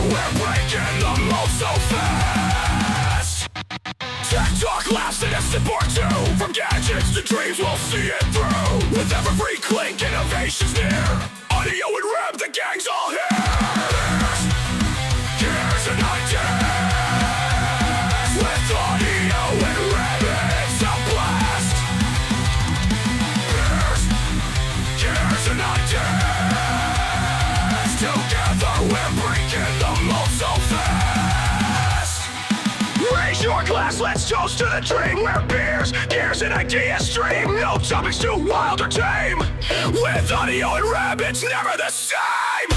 we're breaking the mold so fast. TikTok laughs at us support too. From gadgets to dreams, we'll see it through. With every clink, innovation's near. Audio and rap, the gang's all here. Here's an idea. With audio and rap, it's a blast. Here's an idea. Together we're breaking the mold so fast. Raise your glass, let's toast to the dream. Where beers, gears, and ideas stream. No topics too wild or tame. With audio and rap, it's never the same.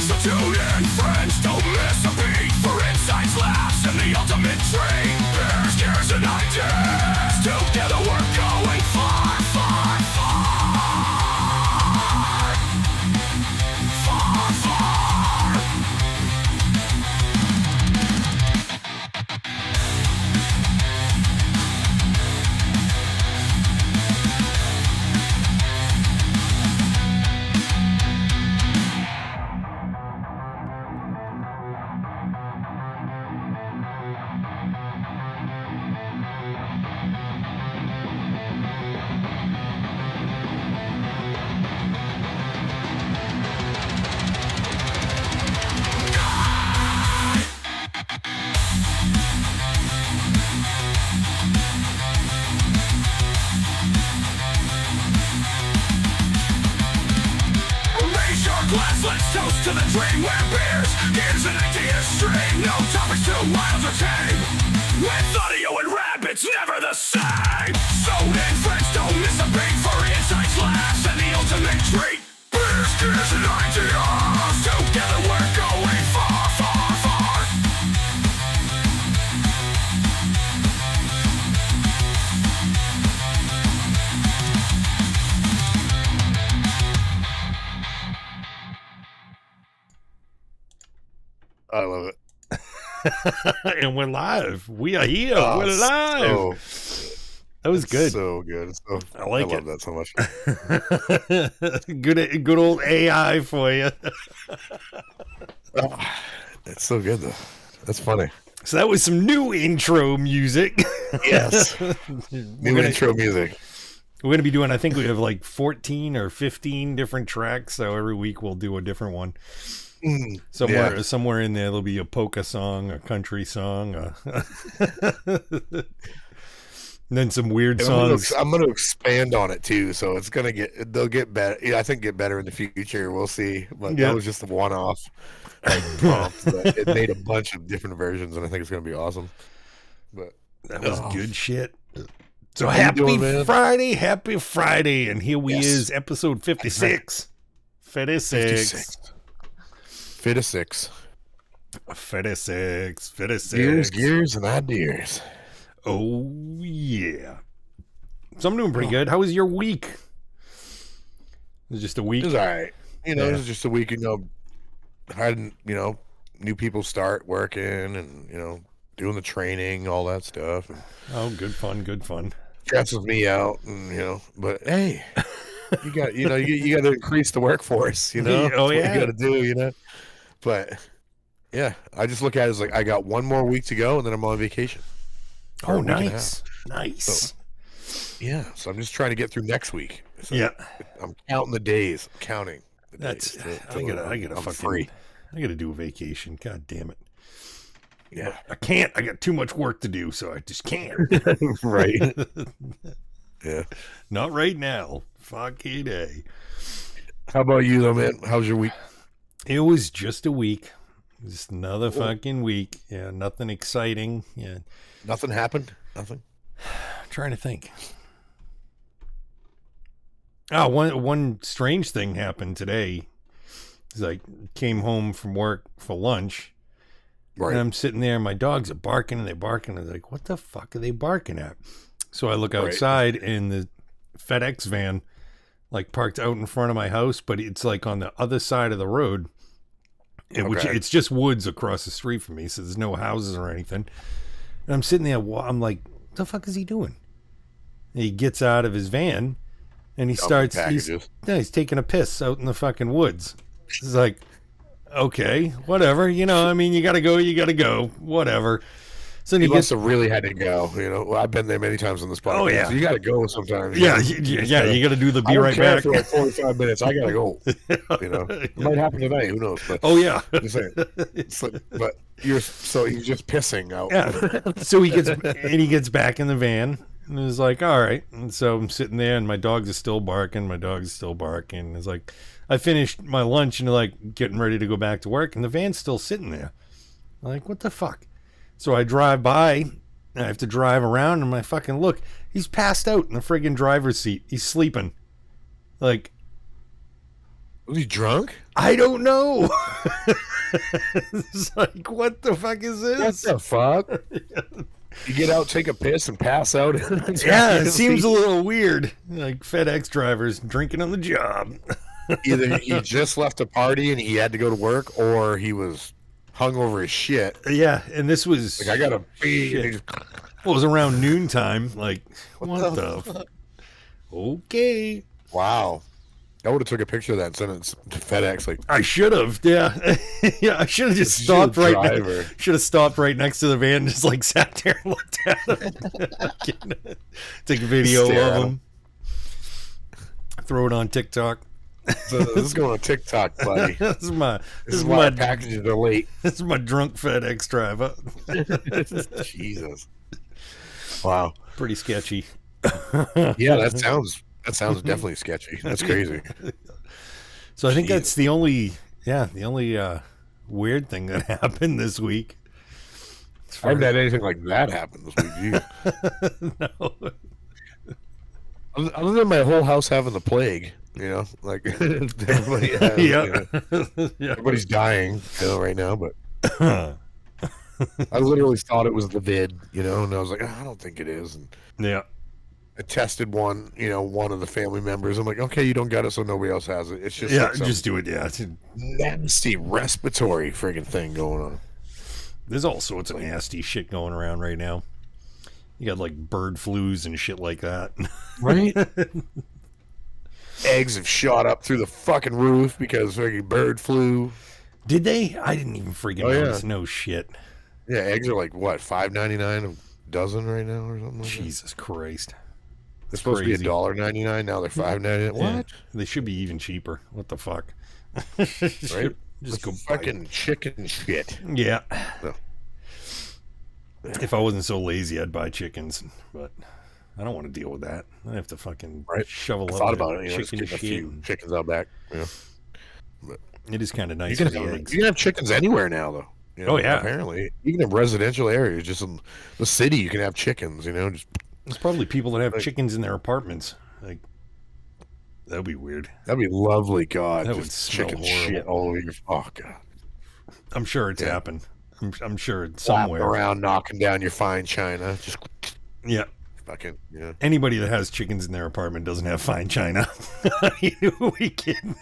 So tune in, friends, don't miss a beat. For insights, laughs, and the ultimate treat. Beers, gears, and ideas. Together we're going far, far, far. Far, far. Glass, let's toast to the dream. Where beers, gears, and ideas stream. No topics too wild or tame. With audio and rap, it's never the same. So in friends, don't miss a beat. For insights, laughs, and the ultimate treat. Beers, gears, and ideas. Together we're going far, far, far. I love it. And we're live. We are here. We're live. That was good. So good. So, I like love that so much. Good old AI for you. It's so good though. That's funny. So that was some new intro music. Yes. New intro music. We're going to be doing, I think we have like 14 or 15 different tracks. So every week we'll do a different one. Somewhere in there, there'll be a polka song, a country song, and then some weird songs. I'm going to expand on it too. So it's going to they'll get better. Yeah, I think get better in the future. We'll see. But that was just a one-off prompt. It made a bunch of different versions, and I think it's going to be awesome. But that was good shit. So happy Friday, and here we is, episode 56. 56. 56. Gears, and ideas. Oh, yeah. So I'm doing pretty good. How was your week? It was just a week? It was all right. It was just a week, had, new people start working and, doing the training, all that stuff. And good fun. Stresses me out, and, but hey, you got, you got to increase the workforce, Oh, That's yeah. what you got to do, But yeah, I just look at it as like I got one more week to go, and then I'm on vacation. Oh, nice. So I'm just trying to get through next week. So I'm counting the days. Counting. That's I gotta free. I gotta do a vacation. God damn it. Yeah, I can't. I got too much work to do, so I just can't. Right. Yeah. Not right now. Fucking A. How about you, though, man? How's your week? It was just a week. Just another fucking week. Yeah, nothing exciting. Yeah. Nothing happened? Nothing? I'm trying to think. Oh, one strange thing happened today. Is I came home from work for lunch. Right. And I'm sitting there and my dogs are barking and they're barking. I was like, what the fuck are they barking at? So I look outside and the FedEx van like parked out in front of my house, but it's like on the other side of the road. Which it's just woods across the street from me, so there's no houses or anything. And I'm sitting there, I'm like, what the fuck is he doing? He gets out of his van and he Dumping starts. He's taking a piss out in the fucking woods. It's like, okay, whatever. You know, I mean, you gotta go. You gotta go. Whatever. So he must have really had to go. You know, well, I've been there many times on this podcast. Oh, yeah. So you got to go sometimes. Yeah, you got to do the be right back. For like 45 minutes, I got to go. You know, it might happen tonight. Who knows? But oh yeah. Just saying. But he's just pissing out. Yeah. So he gets back in the van and is like, all right. And so I'm sitting there and my dogs are still barking. It's like, I finished my lunch and like getting ready to go back to work and the van's still sitting there. I'm like, what the fuck? So I drive by, and I have to drive around, and I fucking look. He's passed out in the friggin' driver's seat. He's sleeping. Like, was he drunk? I don't know. It's like, what the fuck is this? What the fuck? You get out, take a piss, and pass out. Yeah, it seems a little weird. Like FedEx drivers drinking on the job. Either he just left a party and he had to go to work, or he was hung over his shit. Yeah, and this was like, I gotta pee. Well, it was around noontime. Like, what the fuck? Okay. Wow. I would have took a picture of that and sent it to FedEx. Like, I should have. Yeah, yeah. I should have just stopped right. Should have stopped right next to the van, and just like sat there and looked at him. Take a video of him. Throw it on TikTok. So this is going on TikTok, buddy. This is my packages are late. This is my drunk FedEx driver. Jesus. Wow. Pretty sketchy. Yeah, that sounds definitely sketchy. That's crazy. So I think that's the only weird thing that happened this week. I haven't had anything like that happen this week. No. Other than my whole house having the plague, you know, like everybody has, yeah. Yeah. Everybody's dying, right now, but I literally thought it was the vid, and I was like, I don't think it is. And yeah. I tested one of the family members. I'm like, okay, you don't got it, so nobody else has it. It's just just do it. Yeah, it's a nasty respiratory friggin' thing going on. There's all sorts of nasty shit going around right now. You got like bird flus and shit like that, right? Eggs have shot up through the fucking roof because fucking bird flu. Did they? I didn't even freaking notice. No shit. Yeah, eggs are like what, $5.99 a dozen right now or something like Jesus Christ. They're supposed to be $1.99. Now they're $5.99. What? Yeah, they should be even cheaper. What the fuck? Right? Just go fucking chicken shit. Yeah. No. If I wasn't so lazy, I'd buy chickens, but I don't want to deal with that. I have to fucking shovel up. Thought about it. Chicken just a few chickens out back. But it is kind of nice. You can have chickens anywhere now, though. Oh yeah. Apparently, even in residential areas, just in the city, you can have chickens. Just. There's probably people that have chickens in their apartments. Like, that'd be weird. That'd be lovely. God, that just would smell chicken horrible. shit all over your. Oh God. I'm sure it's happened. I'm sure it's somewhere around knocking down your fine china. Just fucking Anybody that has chickens in their apartment doesn't have fine china. We can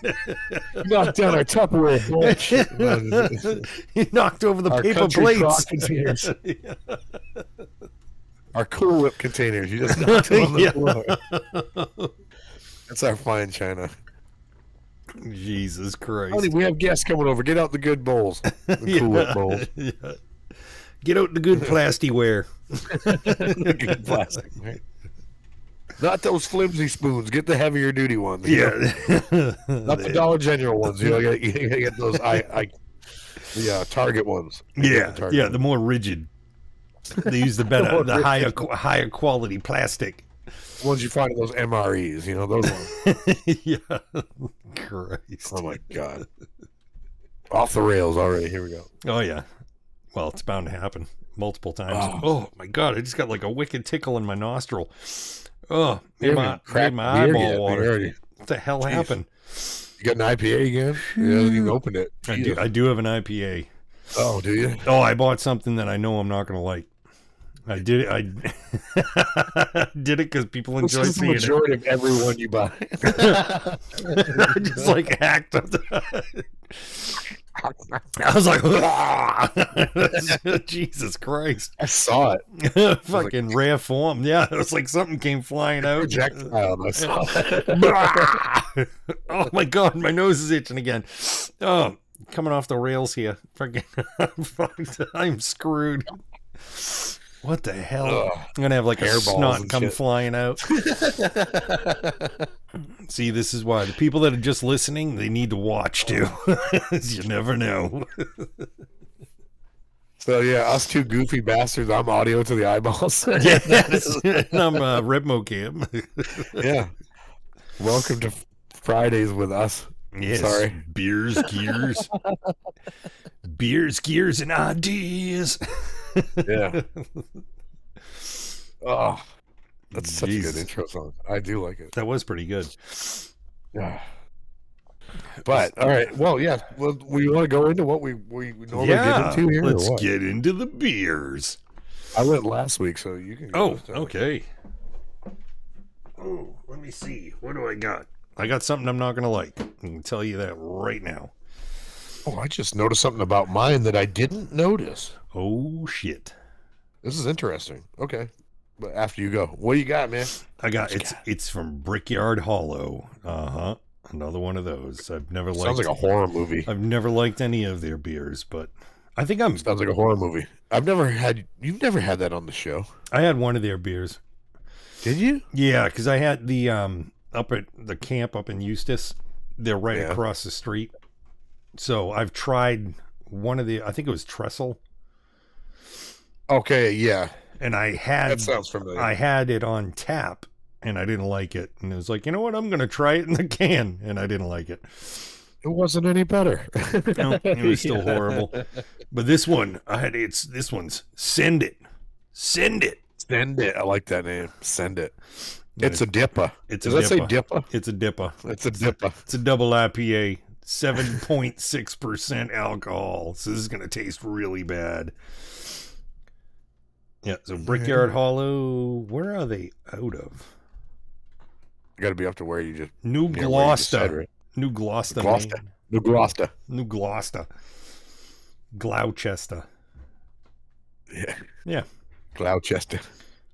knocked down our Tupperware bitch. You knocked over the our paper plates. Containers. Our Cool Whip containers. You just knocked them on the floor. That's our fine china. Jesus Christ. Honey, we have guests coming over. Get out the good bowls. The Cool Whip bowls. Yeah. Get out the good plasticware. The good plastic, right? Not those flimsy spoons. Get the heavier duty ones. Yeah. Not the Dollar General ones. You gotta get those the Target ones. The more rigid. They use the higher quality plastic. The ones you find in those MREs, those ones. Yeah. Christ. Oh my God. Off the rails already. Here we go. Oh yeah. Well, it's bound to happen multiple times. Oh my God, I just got like a wicked tickle in my nostril. Oh, made my eyeball water. What the hell happened? You got an IPA again? You haven't even opened it. I do have an IPA. Oh, do you? Oh, I bought something that I know I'm not going to like. I did it. I did it because people enjoy This is the seeing majority of everyone you buy. it. I just like hacked up. I was like, Jesus Christ. I saw it. Fucking rare form. Yeah, it was like something came flying out. Projectile. I saw it. Oh my God, my nose is itching again. Oh, coming off the rails here. Fucking, I'm fucked. I'm screwed. What the hell? Ugh. I'm gonna have like a Hairballs snot and come shit. flying out. See, this is why the people that are just listening, they need to watch too. You never know. So yeah, us two goofy bastards. I'm audio to the eyeballs. Yes, I'm Ripmo Cam. Yeah. Welcome to Fridays with us. Yes, Sorry. beers, gears, beers, gears, and ideas. Yeah. Oh, that's such a Jesus. good intro song. I do like it. That was pretty good. Yeah. But all right, well, yeah. Well, we want to go into what we normally get into here. or Let's what? get into the beers. I went last week, so you can. Go Oh, this time. okay. Oh, let me see. What do I got? I got something I'm not gonna like. I can tell you that right now. Oh, I just noticed something about mine that I didn't notice. Oh shit! This is interesting. Okay, but after you go, what do you got, man? I got it's from Brickyard Hollow. Another one of those. I've never liked. Sounds like a horror movie. I've never liked any of their beers, but I think I'm. Sounds like a horror movie. I've never had. You've never had that on the show, I had one of their beers. did you? Yeah, because I had the up at the camp up in Eustis. They're right Yeah. across the street. So I've tried one of the. I think it was Trestle, Okay, yeah, and I had that sounds familiar. I had it on tap, and I didn't like it. And it was like, you know what? I'm gonna try it in the can, and I didn't like it. It wasn't any better. No, it was still horrible. But this one, this one's Send It. Send it. I like that name. Send it. It's a dipper. It's Does a that say dipper. dipper? It's a dipper. It's a dipper. It's a double IPA, 7.6% alcohol. So this is gonna taste really bad. Yeah. So Brickyard Hollow. Where are they out of? Got to be up to where you just. New yeah, where you just said, Gloucester. right? New Gloucester. Gloucester. Maine. New Gloucester. New Gloucester. Gloucester. Yeah. Yeah. Gloucester.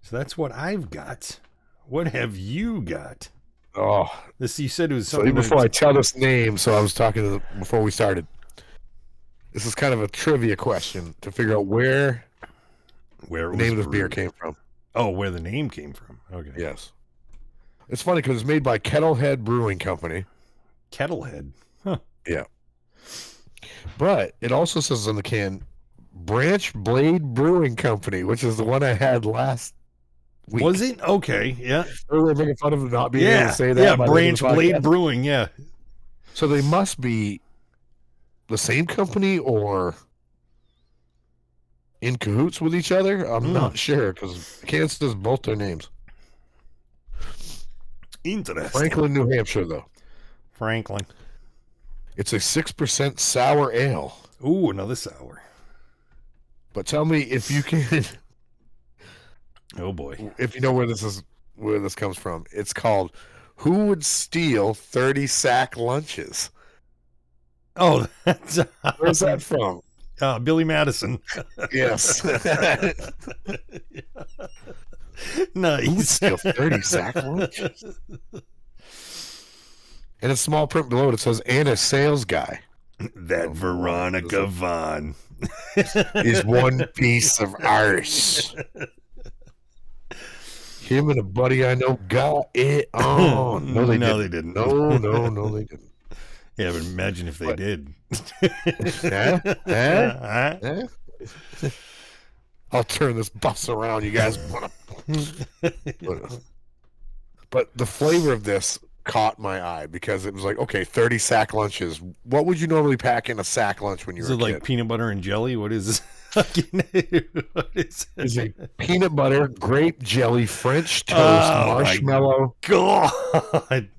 So that's what I've got. What have you got? Oh, This you said it was so something. even before I tell this name, so I was talking to before we started. This is kind of a trivia question to figure out where where the it name of was this beer brewed. came from. Oh, where the name came from. Okay. Yes. It's funny because it's made by Kettlehead Brewing Company. Kettlehead. Huh. Yeah. But it also says on the can Branch Blade Brewing Company, which is the one I had last week. Was it? Okay. Yeah. They were making fun of not being able Yeah. to say that. Yeah. by the end of Branch the Blade podcast. Brewing. Yeah. So they must be the same company or in cahoots with each other. I'm not sure because the can says both their names. Interesting. Franklin, New Hampshire, though. Franklin. It's a 6% sour ale. Ooh, another sour. But tell me if you can, Oh boy. if you know where this comes from. It's called "Who Would Steal 30 Sack Lunches?" Oh, that's Where's that from? Billy Madison. Yes. Who would Nice. steal 30 sack lunches? And a small print below it, it says, "And a sales guy That Veronica Vaughn. is one piece of arse." Him and a buddy I know got it on. No, they didn't. No, they didn't. Yeah, but imagine if they What? did. Huh? Huh? Huh? Huh? I'll turn this bus around. You guys want to? But the flavor of this caught my eye because it was like, okay, 30 sack lunches. What would you normally pack in a sack lunch when you Is were it a like kid? peanut butter and jelly? What is this? What is Is it? it peanut butter, grape jelly, French toast, Oh, my marshmallow, God. and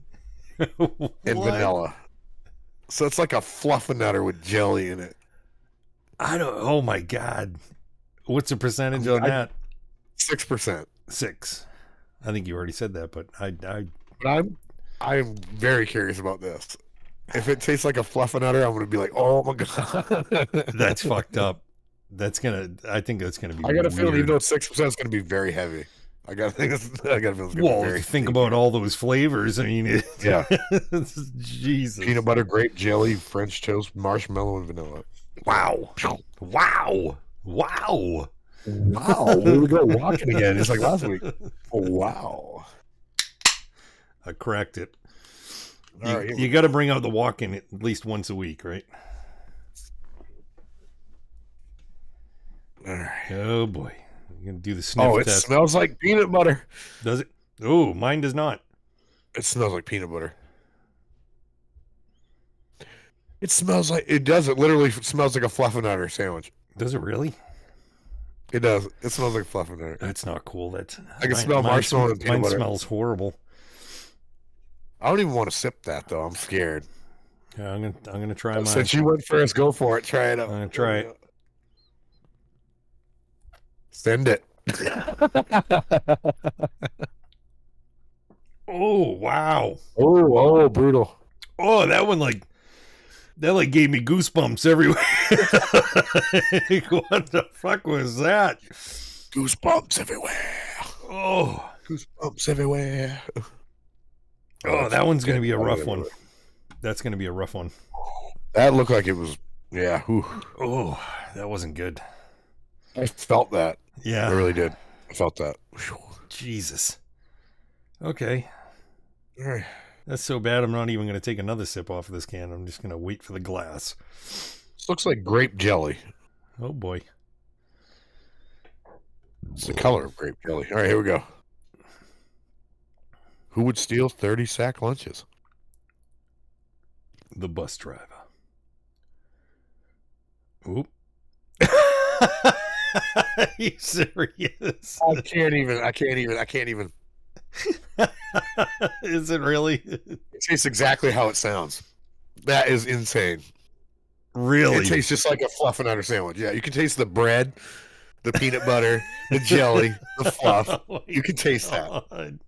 What? vanilla? So it's like a fluffernutter with jelly in it. I don't. Oh my God. What's the percentage on I- that? 6%. 6. I think you already said that, but I But I'm very curious about this. If it tastes like a fluffernutter, I'm gonna be like, oh my god. that's fucked up. I think that's gonna be I got a feeling, even weird. though it's 6%, it's gonna be very heavy. I got a feeling it's gonna be Well, very think heavy. about all those flavors. I mean, Yeah. Jesus. Peanut butter, grape, jelly, French toast, marshmallow, and vanilla. Wow. Wow. Wow. Wow, here we go walking again. It's like last week. Oh, wow. I cracked it. All right, You got to bring out the walk-in at least once a week, right? all right. Oh boy, you're gonna do the sniff Oh, it test. smells like peanut butter. Does it? Oh, mine does not. It smells like peanut butter. It smells like it does. It literally smells like a fluffernutter sandwich. Does it really? It does. It smells like fluffernutter. That's not cool. That's I can smell marshmallow and peanut mine butter. smells horrible. I don't even want to sip that though. I'm scared. Yeah, I'm gonna try mine. Since you went first, go for it. Try it out. I'm gonna try it. Send it. Oh wow. Oh, brutal. Oh, that one that gave me goosebumps everywhere. What the fuck was that? Goosebumps everywhere. Oh, Goosebumps everywhere. oh, that one's gonna be a rough one. That's gonna be a rough one. That looked like it was. Yeah. Whew. Oh, that wasn't good. I felt that. Yeah, I really did. I felt that. Whew. Jesus. Okay, All right. that's so bad. I'm not even gonna take another sip off of this can. I'm just gonna wait for the glass. This looks like grape jelly. Oh boy. It's the color of grape jelly. All right, here we go. Who would steal 30 sack lunches? The bus driver. Oop. Are you serious? I can't even. Is it really? It tastes exactly how it sounds. That is insane. Really? It tastes just like a fluffernutter sandwich. Yeah, you can taste the bread, the peanut butter, the jelly, the fluff. Oh You can taste that. God.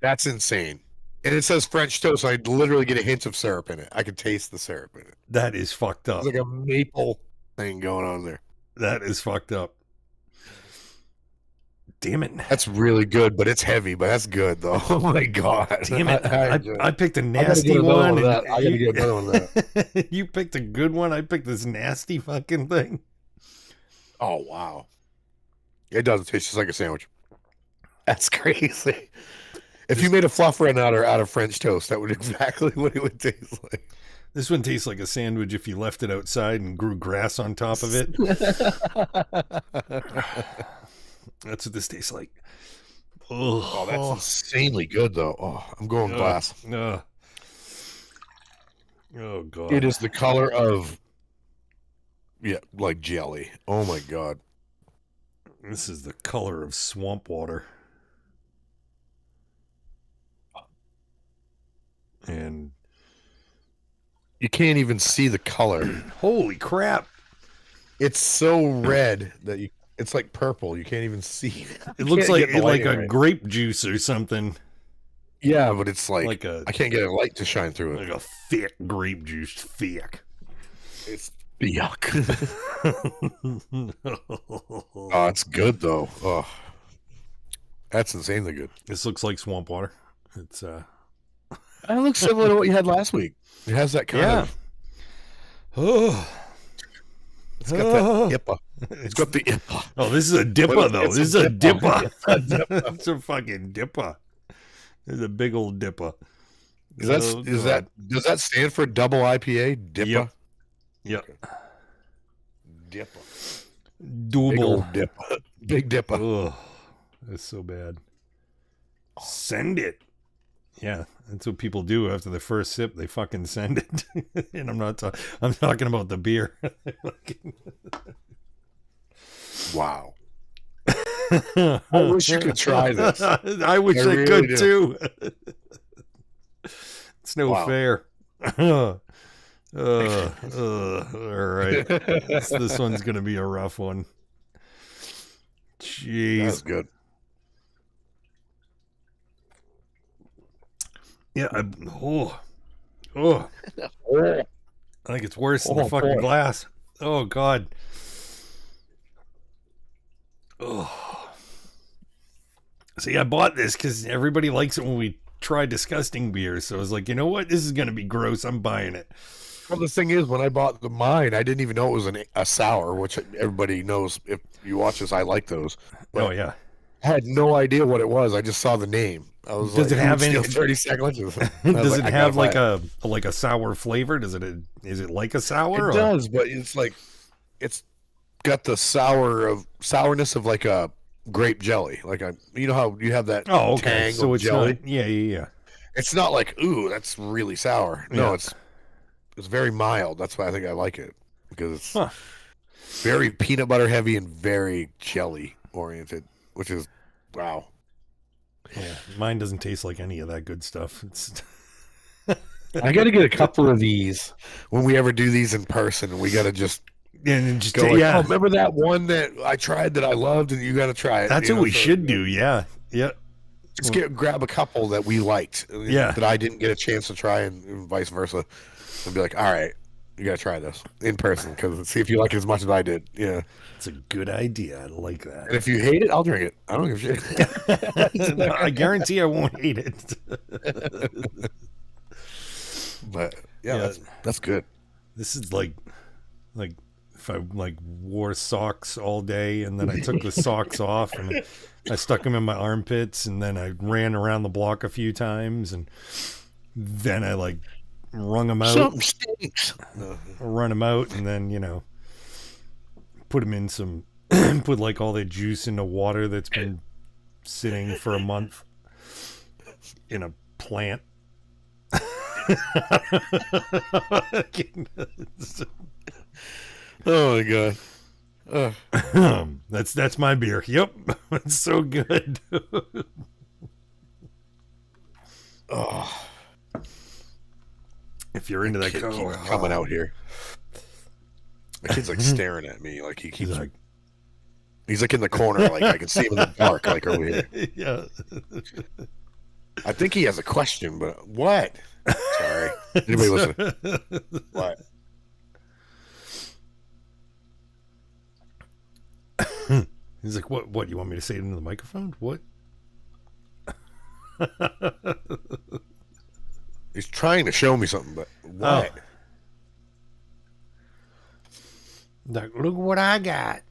That's insane. And it says French toast. I literally get a hint of syrup in it. I can taste the syrup in it. That is fucked up. It's like a maple thing going on there. That is fucked up. Damn it. That's really good, but it's heavy. But that's good though. Oh my god! Damn it. I picked a I gotta nasty get another one. one of and that. I gotta get another one of that. You picked a good one. I picked this nasty fucking thing. Oh wow! It does taste just like a sandwich. That's crazy. If you made a fluffernutter out of French toast, that would exactly what it would taste like. This one tastes like a sandwich if you left it outside and grew grass on top of it. That's what this tastes like. Oh, that's insanely good though. Oh, I'm going glass. Oh god. It is the color of, like jelly. Oh my god. This is the color of swamp water. And You can't even see the color. holy crap. It's so red that it's like purple. You can't even see. It looks can't like get the light a right. grape juice or something. Yeah, but it's like, Like a I can't get a light to shine through it. like a thick grape juice thick. It's yuck. Oh, it's good though. Oh, that's insanely good. This looks like swamp water. It's It looks similar to what you had last week. It has that kind yeah. of. Oh, It's got that IPA. It's got the IPA. oh, this is a dipper Well, though. it's This is a a dipper. It's a dipper. It's a fucking dipper. It's a big old dipper. Does that stand for double IPA? DIPA? Yep. DIPA. Big Doable. old DIPA. Big DIPA. Ugh, that's so bad. Send it. Yeah, that's what people do after the first sip. They fucking send it. And I'm talking about the beer. Wow. I wish you could try this. I wish I really could do. too. It's no Wow. fair. All right. This one's gonna be a rough one. Jeez. That's good. Yeah. Oh. I think it's worse than the fucking boy. glass. Oh, God. Oh. See, I bought this because everybody likes it when we try disgusting beers. So I was like, you know what? This is going to be gross. I'm buying it. Well, the thing is, when I bought mine, I didn't even know it was a sour, which everybody knows. If you watch this, I like those. But Oh, yeah. I had no idea what it was. I just saw the name. I was Does like, it have "Who any- steals 30 seconds?" Does it have like a sour flavor? Is it like a sour? It does, but it's like it's got the sourness of like a grape jelly. Like you know how you have that Oh, okay. tang So of it's jelly. not. Yeah. It's not like, ooh, that's really sour. No, Yeah. it's very mild. That's why I think I like it, because it's Huh. very peanut butter heavy and very jelly oriented, which is wow. Yeah. Mine doesn't taste like any of that good stuff. It's I got to get a couple of these when we ever do these in person. We got to just and just go like, yeah. oh, remember that one that I tried that I loved, and you got to try it. That's you what know, we so- should do. Yeah. Yeah. Just grab a couple that we liked, Yeah. that I didn't get a chance to try, and vice versa, and be like, all right, you got to try this in person, because see if you like it as much as I did. Yeah. It's a good idea. I like that. And if you hate it, I'll drink it. I don't give a shit. No, I guarantee I won't hate it. But yeah, that's good. This is like if I like wore socks all day and then I took the socks off and I stuck them in my armpits and then I ran around the block a few times and then I like wrung them out, Something stinks. run them out, and then put them in some put like all the juice into water that's been sitting for a month in a plant. Oh my god. That's my beer. Yep. It's so good. Oh, If you're into that kid keeps coming out here. The kid's like staring at me, like he keeps he's like in the corner, like I can see him in the dark, like over here. Yeah. I think he has a question, but what? Sorry. Anybody listen? What? He's like, what? You want me to say it into the microphone? What? He's trying to show me something, but what? Like, look what I got.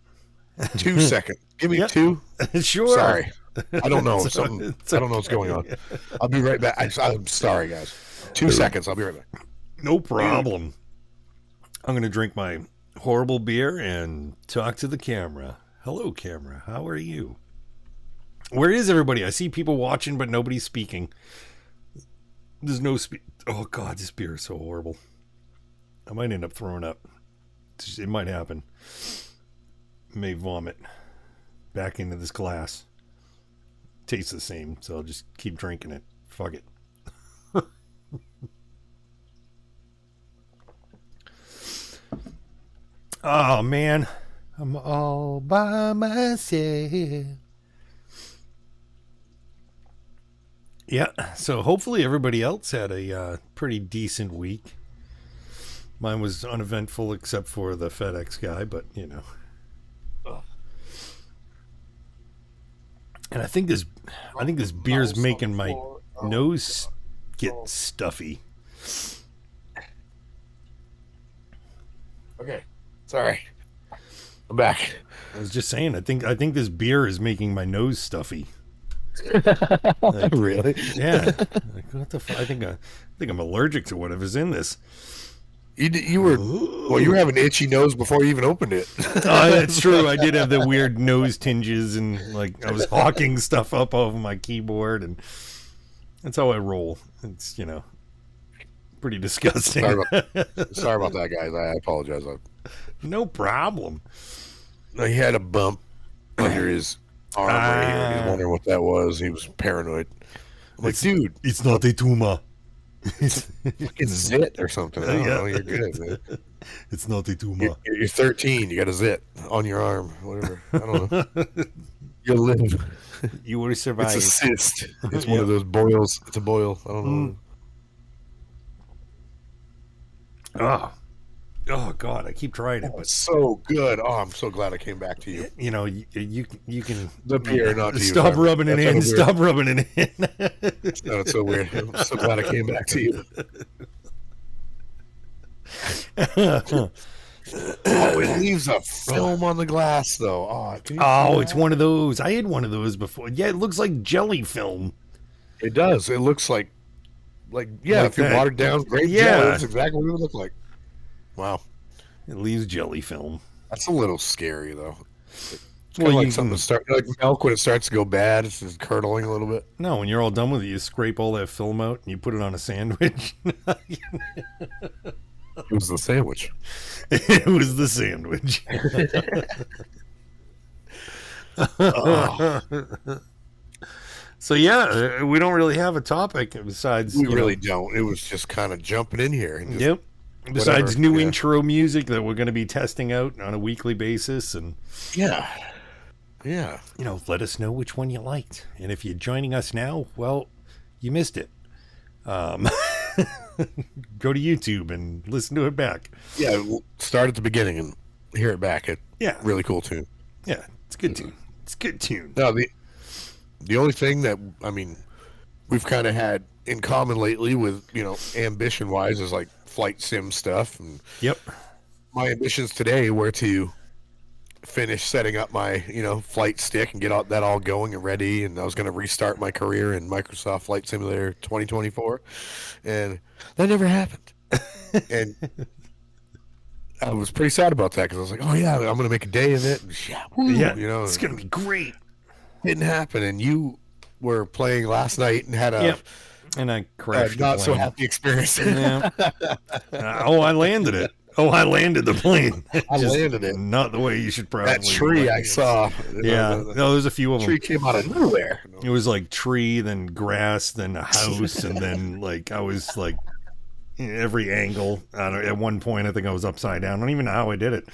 2 seconds. Give me Yep. 2. Sure. Sorry. I don't know. It's I don't know what's going on. I'll be right back. I'm sorry, guys. 2 seconds. I'll be right back. No problem. I'm going to drink my horrible beer and talk to the camera. Hello, camera. How are you? Where is everybody? I see people watching, but nobody's speaking. There's no Oh, God, this beer is so horrible. I might end up throwing up. It might happen. May vomit back into this glass. Tastes the same, so I'll just keep drinking it. Fuck it. Oh, man. I'm all by myself. Yeah, so hopefully everybody else had a pretty decent week. Mine was uneventful except for the FedEx guy, but And I think this beer's making my nose get stuffy. Okay. Sorry. I'm back. I was just saying, I think this beer is making my nose stuffy. Really? Yeah. Like, what the fuck? I think I'm allergic to whatever's in this. You were having an itchy nose before you even opened it. Oh, that's true. I did have the weird nose tinges and like I was hawking stuff up over my keyboard, and that's how I roll. It's pretty disgusting. Sorry about that, guys. I apologize. No problem. No, he had a bump under his arm right here. He's wondering what that was. He was paranoid. I'm like, dude, It's not a tumor. fucking zit or something. I don't know. You're good, man. It's not a tumor. You're 13. You got a zit on your arm. Whatever. I don't know. You'll live. You would have It's survived. a cyst. It's one Yep. of those boils. It's a boil. I don't know. Oh God, I keep trying it, but It's so good. Oh, I'm so glad I came back to you. you know, you can The beer, not to you. stop Simon. rubbing it That in. sounded weird. Stop rubbing it in. That sounded so weird. I'm so glad I came back to you. Oh, it leaves a film on the glass, though. Oh, can you see Oh, it's that? one of those. I had one of those before. Yeah, it looks like jelly film. It does. It looks like yeah. Like If you that. watered down grape Yeah. jelly, that's exactly what it would look like. Wow, It leaves jelly film. that's a little scary, though. It's Well, like you something can- to start like milk when it starts to go bad. It's just curdling a little bit. No, when you're all done with it, you scrape all that film out and you put it on a sandwich. It was the sandwich. It was the sandwich. So yeah, we don't really have a topic besides We you know, really don't. It was just kind of jumping in here. And just, Yep. Besides whatever, new yeah. intro music that we're going to be testing out on a weekly basis, and Yeah. Yeah. you know, let us know which one you liked. And if you're joining us now, well, you missed it. Go to YouTube and listen to it back. Yeah. We'll start at the beginning and hear it back. It Yeah, really cool tune. yeah, it's a good tune. It's a good tune. Now the only thing that we've kind of had in common lately with ambition wise is like flight sim stuff. And Yep. my ambitions today were to finish setting up my flight stick and get that all going and ready, and I was going to restart my career in Microsoft Flight Simulator 2024, and that never happened. And I was pretty sad about that because I was like, oh yeah, I'm going to make a day of it, and Yeah, it's gonna be great. didn't happen. And you were playing last night and had a Yep. And I crashed. not the so plane. happy experience. Yeah. I landed it. Oh, I landed the plane. I Just landed it. Not the way you should probably. That tree I land it. saw. Yeah. the No, there's a few of them. tree came out of nowhere. It was like tree, then grass, then a house, and then like I was like in every angle. I don't, at one point, I think I was upside down. I don't even know how I did it.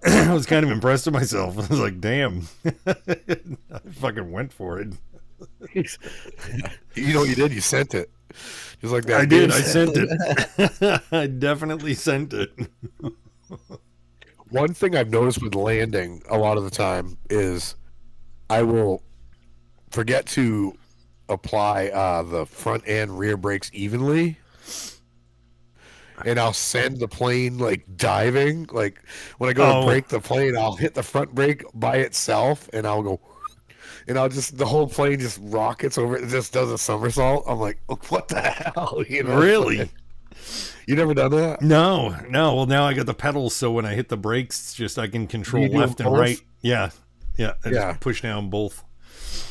I was kind of impressed with myself. I was like, "Damn, I fucking went for it." You know what you did? You sent it. Just like that. I did. dude I said. sent it. I definitely sent it. One thing I've noticed with landing a lot of the time is I will forget to apply the front and rear brakes evenly. And I'll send the plane like diving. Like when I go to brake the plane, I'll hit the front brake by itself and I'll go, and the whole plane just rockets over. It just does a somersault. I'm like, what the hell? Really? You never done that? No. Well, now I got the pedals, so when I hit the brakes, it's just I can control You do left and both? right. Yeah. I Yeah. just push down both.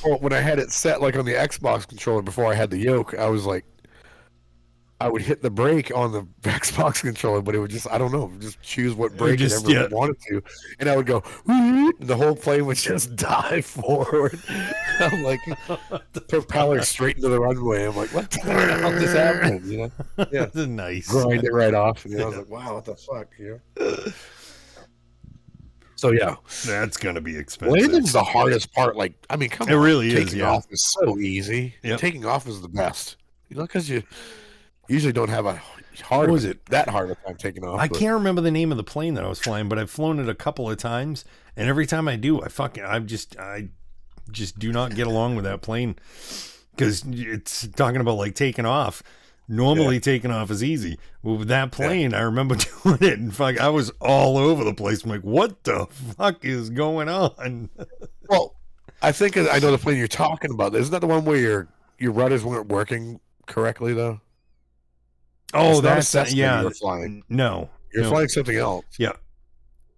Well, when I had it set like on the Xbox controller before I had the yoke, I was like, I would hit the brake on the Xbox controller, but it would just, I don't know, just choose what brake just, it ever wanted to. And I would go, and the whole plane would just dive forward. I'm like, propeller straight into the runway. I'm like, what the hell just happened? Yeah. That's nice. Grind it right off. I was like, wow, what the fuck? So, yeah. That's gonna be expensive. Landing's the hardest part. Like, I mean, come It on. really is, Taking yeah. off is so easy. Yep. Taking off is the best. Because you usually don't have that hard of a time taking off. I but- can't remember the name of the plane that I was flying, but I've flown it a couple of times, and every time I do, I just do not get along with that plane because it's talking about like taking off. Normally, taking off is easy. Well, with that plane, I remember doing it, and I was all over the place. I'm like, what the fuck is going on? Well, I think I know the plane you're talking about. Isn't that the one where your rudders weren't working correctly, though? Oh, It's not a that's Cessna yeah. you were flying. No, You're no. flying something else. Yeah.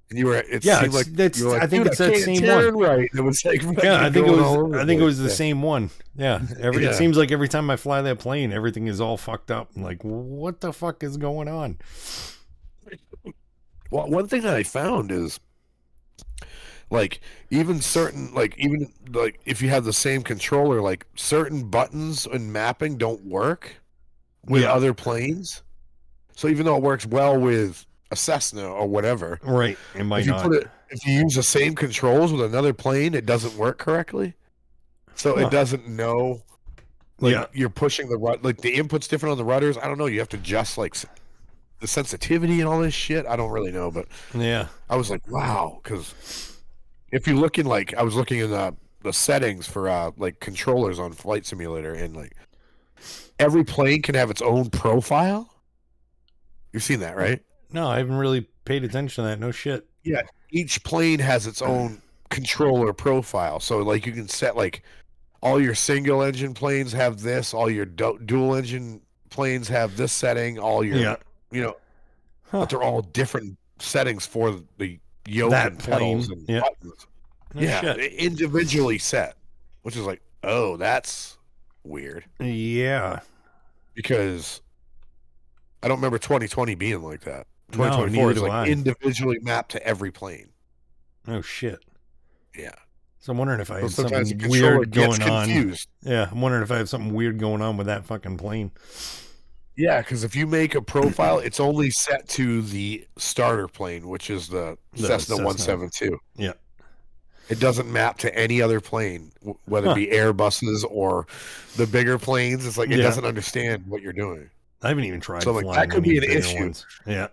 And you were. It Yeah, seemed it's- like that's- you were like, I think "Dude, it's that can't same turn one." Right. It was like Yeah, I think it going all over was. I the think it was the place. same one. Yeah, Yeah. It seems like every time I fly that plane, everything is all fucked up. I'm like, what the fuck is going on? Well, one thing that I found is, like, even if you have the same controller, like certain buttons and mapping don't work with Yeah. other planes. So even though it works well with a Cessna or whatever. Right. It might If you not. put it, if you use the same controls with another plane, it doesn't work correctly. So Huh. it doesn't know. Like Yeah. you're pushing like the input's different on the rudders. I don't know. You have to adjust like the sensitivity and all this shit. I don't really know, but Yeah. I was like, wow, because if you look in like I was looking in the settings for like controllers on Flight Simulator, and like every plane can have its own profile. You've seen that, right? No, I haven't really paid attention to that. No shit. Yeah. Each plane has its own controller profile. So like you can set like all your single engine planes have this, all your dual engine planes have this setting, all your Yeah. you know, Huh. but they're all different settings for the yoke That and pedals plane. and Yeah. buttons. No Yeah, shit. individually set, which is like, oh, that's weird Yeah. because I don't remember 2020 being like that. No, 2024 neither is do like I. individually mapped to every plane. Oh shit. Yeah. So I'm wondering if I So had sometimes something the controller weird gets going on. confused. Yeah, I'm wondering if I have something weird going on with that fucking plane. Yeah, because if you make a profile, it's only set to the starter plane, which is the Cessna 172. Yeah. It doesn't map to any other plane, whether Huh. it be Airbuses or the bigger planes. It's like it Yeah. doesn't understand what you're doing. I haven't even tried So, like, flying that could any be an bigger issue. ones. Yeah.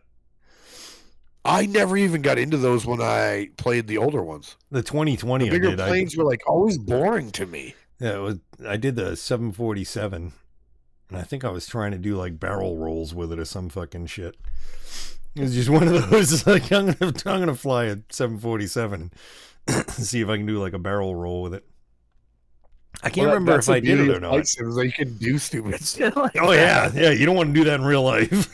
I never even got into those when I played the older ones. The 2020 The bigger I did. planes were like always boring to me. I did the 747, and I think I was trying to do like barrel rolls with it or some fucking shit. It was just one of those. Like I'm gonna fly a 747, and see if I can do like a barrel roll with it. I can't remember if I did it or not. Like you can do stupid shit like Oh yeah, yeah. You don't want to do that in real life.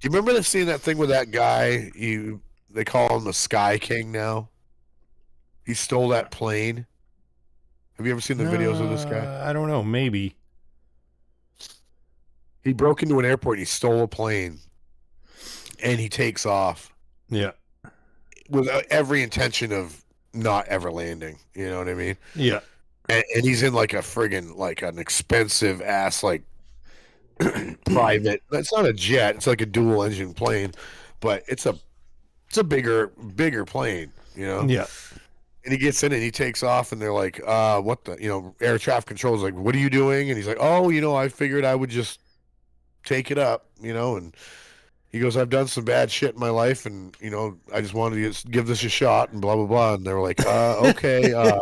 Do you remember seeing that thing with that guy? They call him the Sky King now. He stole that plane. Have you ever seen the videos of this guy? I don't know. Maybe. He broke into an airport and he stole a plane, and he takes off Yeah. with every intention of not ever landing. You know what I mean? Yeah. And he's in like a friggin' like an expensive ass like private. It's not a jet. It's like a dual engine plane, but it's a bigger plane. You know? Yeah. And he gets in it and he takes off, and they're like, what the, air traffic control is like, what are you doing? And he's like, oh, I figured I would just take it up, and he goes, I've done some bad shit in my life, and, I just wanted to just give this a shot, and blah, blah, blah. And they were like, okay, why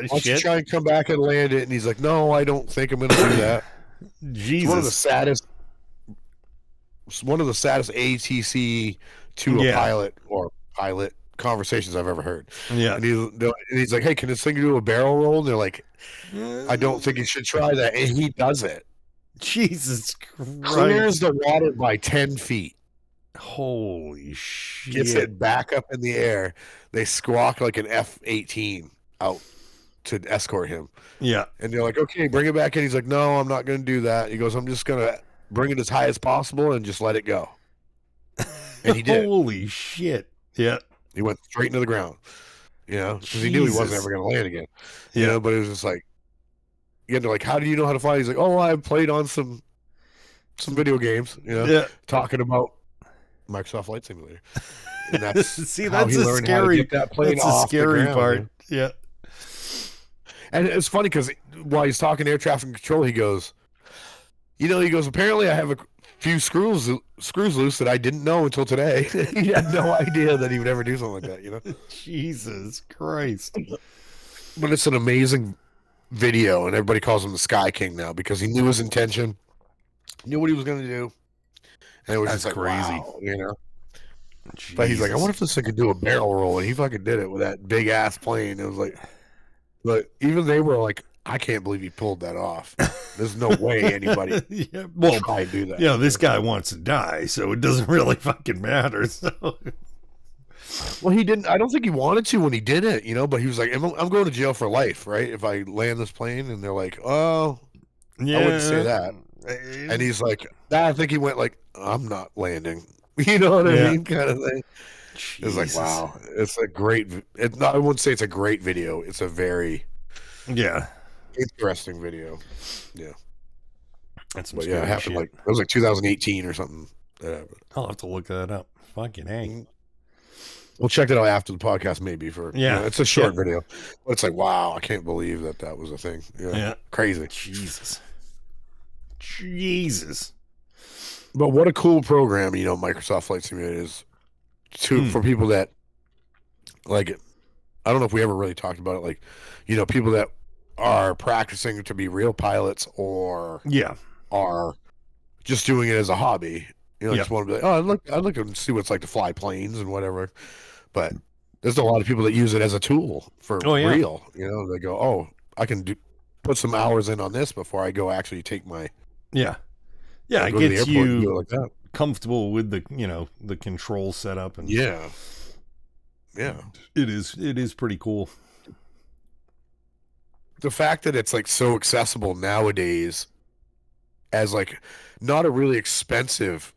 don't you try and come back and land it? And he's like, no, I don't think I'm going to do that. Jesus. It's one of the saddest ATC to a pilot conversations I've ever heard. Yeah. And he's like, hey, can this thing do a barrel roll? And they're like, I don't think you should try that. And he does it. Jesus Christ. Clears the water by 10 feet. Holy shit. Gets it back up in the air. They squawk like an F-18 out to escort him. Yeah. And they're like, okay, bring it back in. He's like, no, I'm not going to do that. He goes, I'm just going to bring it as high as possible and just let it go. And he did. Holy shit. Yeah. He went straight into the ground, because he knew he wasn't ever going to land again. But it was just like, they're like, how do you know how to fly? He's like, oh, I played on some video games, talking about Microsoft Flight Simulator. And that's see, how that's he a learned how to scary. get that plane That's a off the scary ground, part. man. Yeah. And it's funny because while he's talking air traffic control, he goes, apparently I have a few screws loose that I didn't know until today. He had no idea that he would ever do something like that, Jesus Christ. But it's an amazing video, and everybody calls him the Sky King now because he knew his intention, knew what he was going to do, and it was That's just like, crazy. wow, But he's like, I wonder if this thing could do a barrel roll, and he fucking did it with that big ass plane. It was like, but even they were like, I can't believe he pulled that off. There's no way anybody try to do that. Yeah, this guy wants to die, so it doesn't really fucking matter. So. Well, he didn't. I don't think he wanted to when he did it, But he was like, "I'm going to jail for life, right? If I land this plane." And they're like, "Oh, yeah. I wouldn't say that." And he's like, I think he went like, "I'm not landing." You know what I mean? Kind of thing. It was like, wow, it's a great. I wouldn't say it's a great video. It's a very interesting video. Yeah. That's some But yeah, it scary happened shit. like it was like 2018 or something. That happened. I'll have to look that up. Fucking A. We'll check it out after the podcast, maybe for Yeah. it's a short video, but it's like wow, I can't believe that was a thing. Yeah. Crazy. Jesus. But what a cool program, Microsoft Flight Simulator is for people that like it. I don't know if we ever really talked about it, like, people that are practicing to be real pilots or are just doing it as a hobby. Just want to be like, oh, I'd look and see what it's like to fly planes and whatever. But there's a lot of people that use it as a tool for real. They go, oh, I can put some hours in on this before I go actually take my it gets you like that. Comfortable with the control setup and yeah. It is pretty cool. The fact that it's like so accessible nowadays as like not a really expensive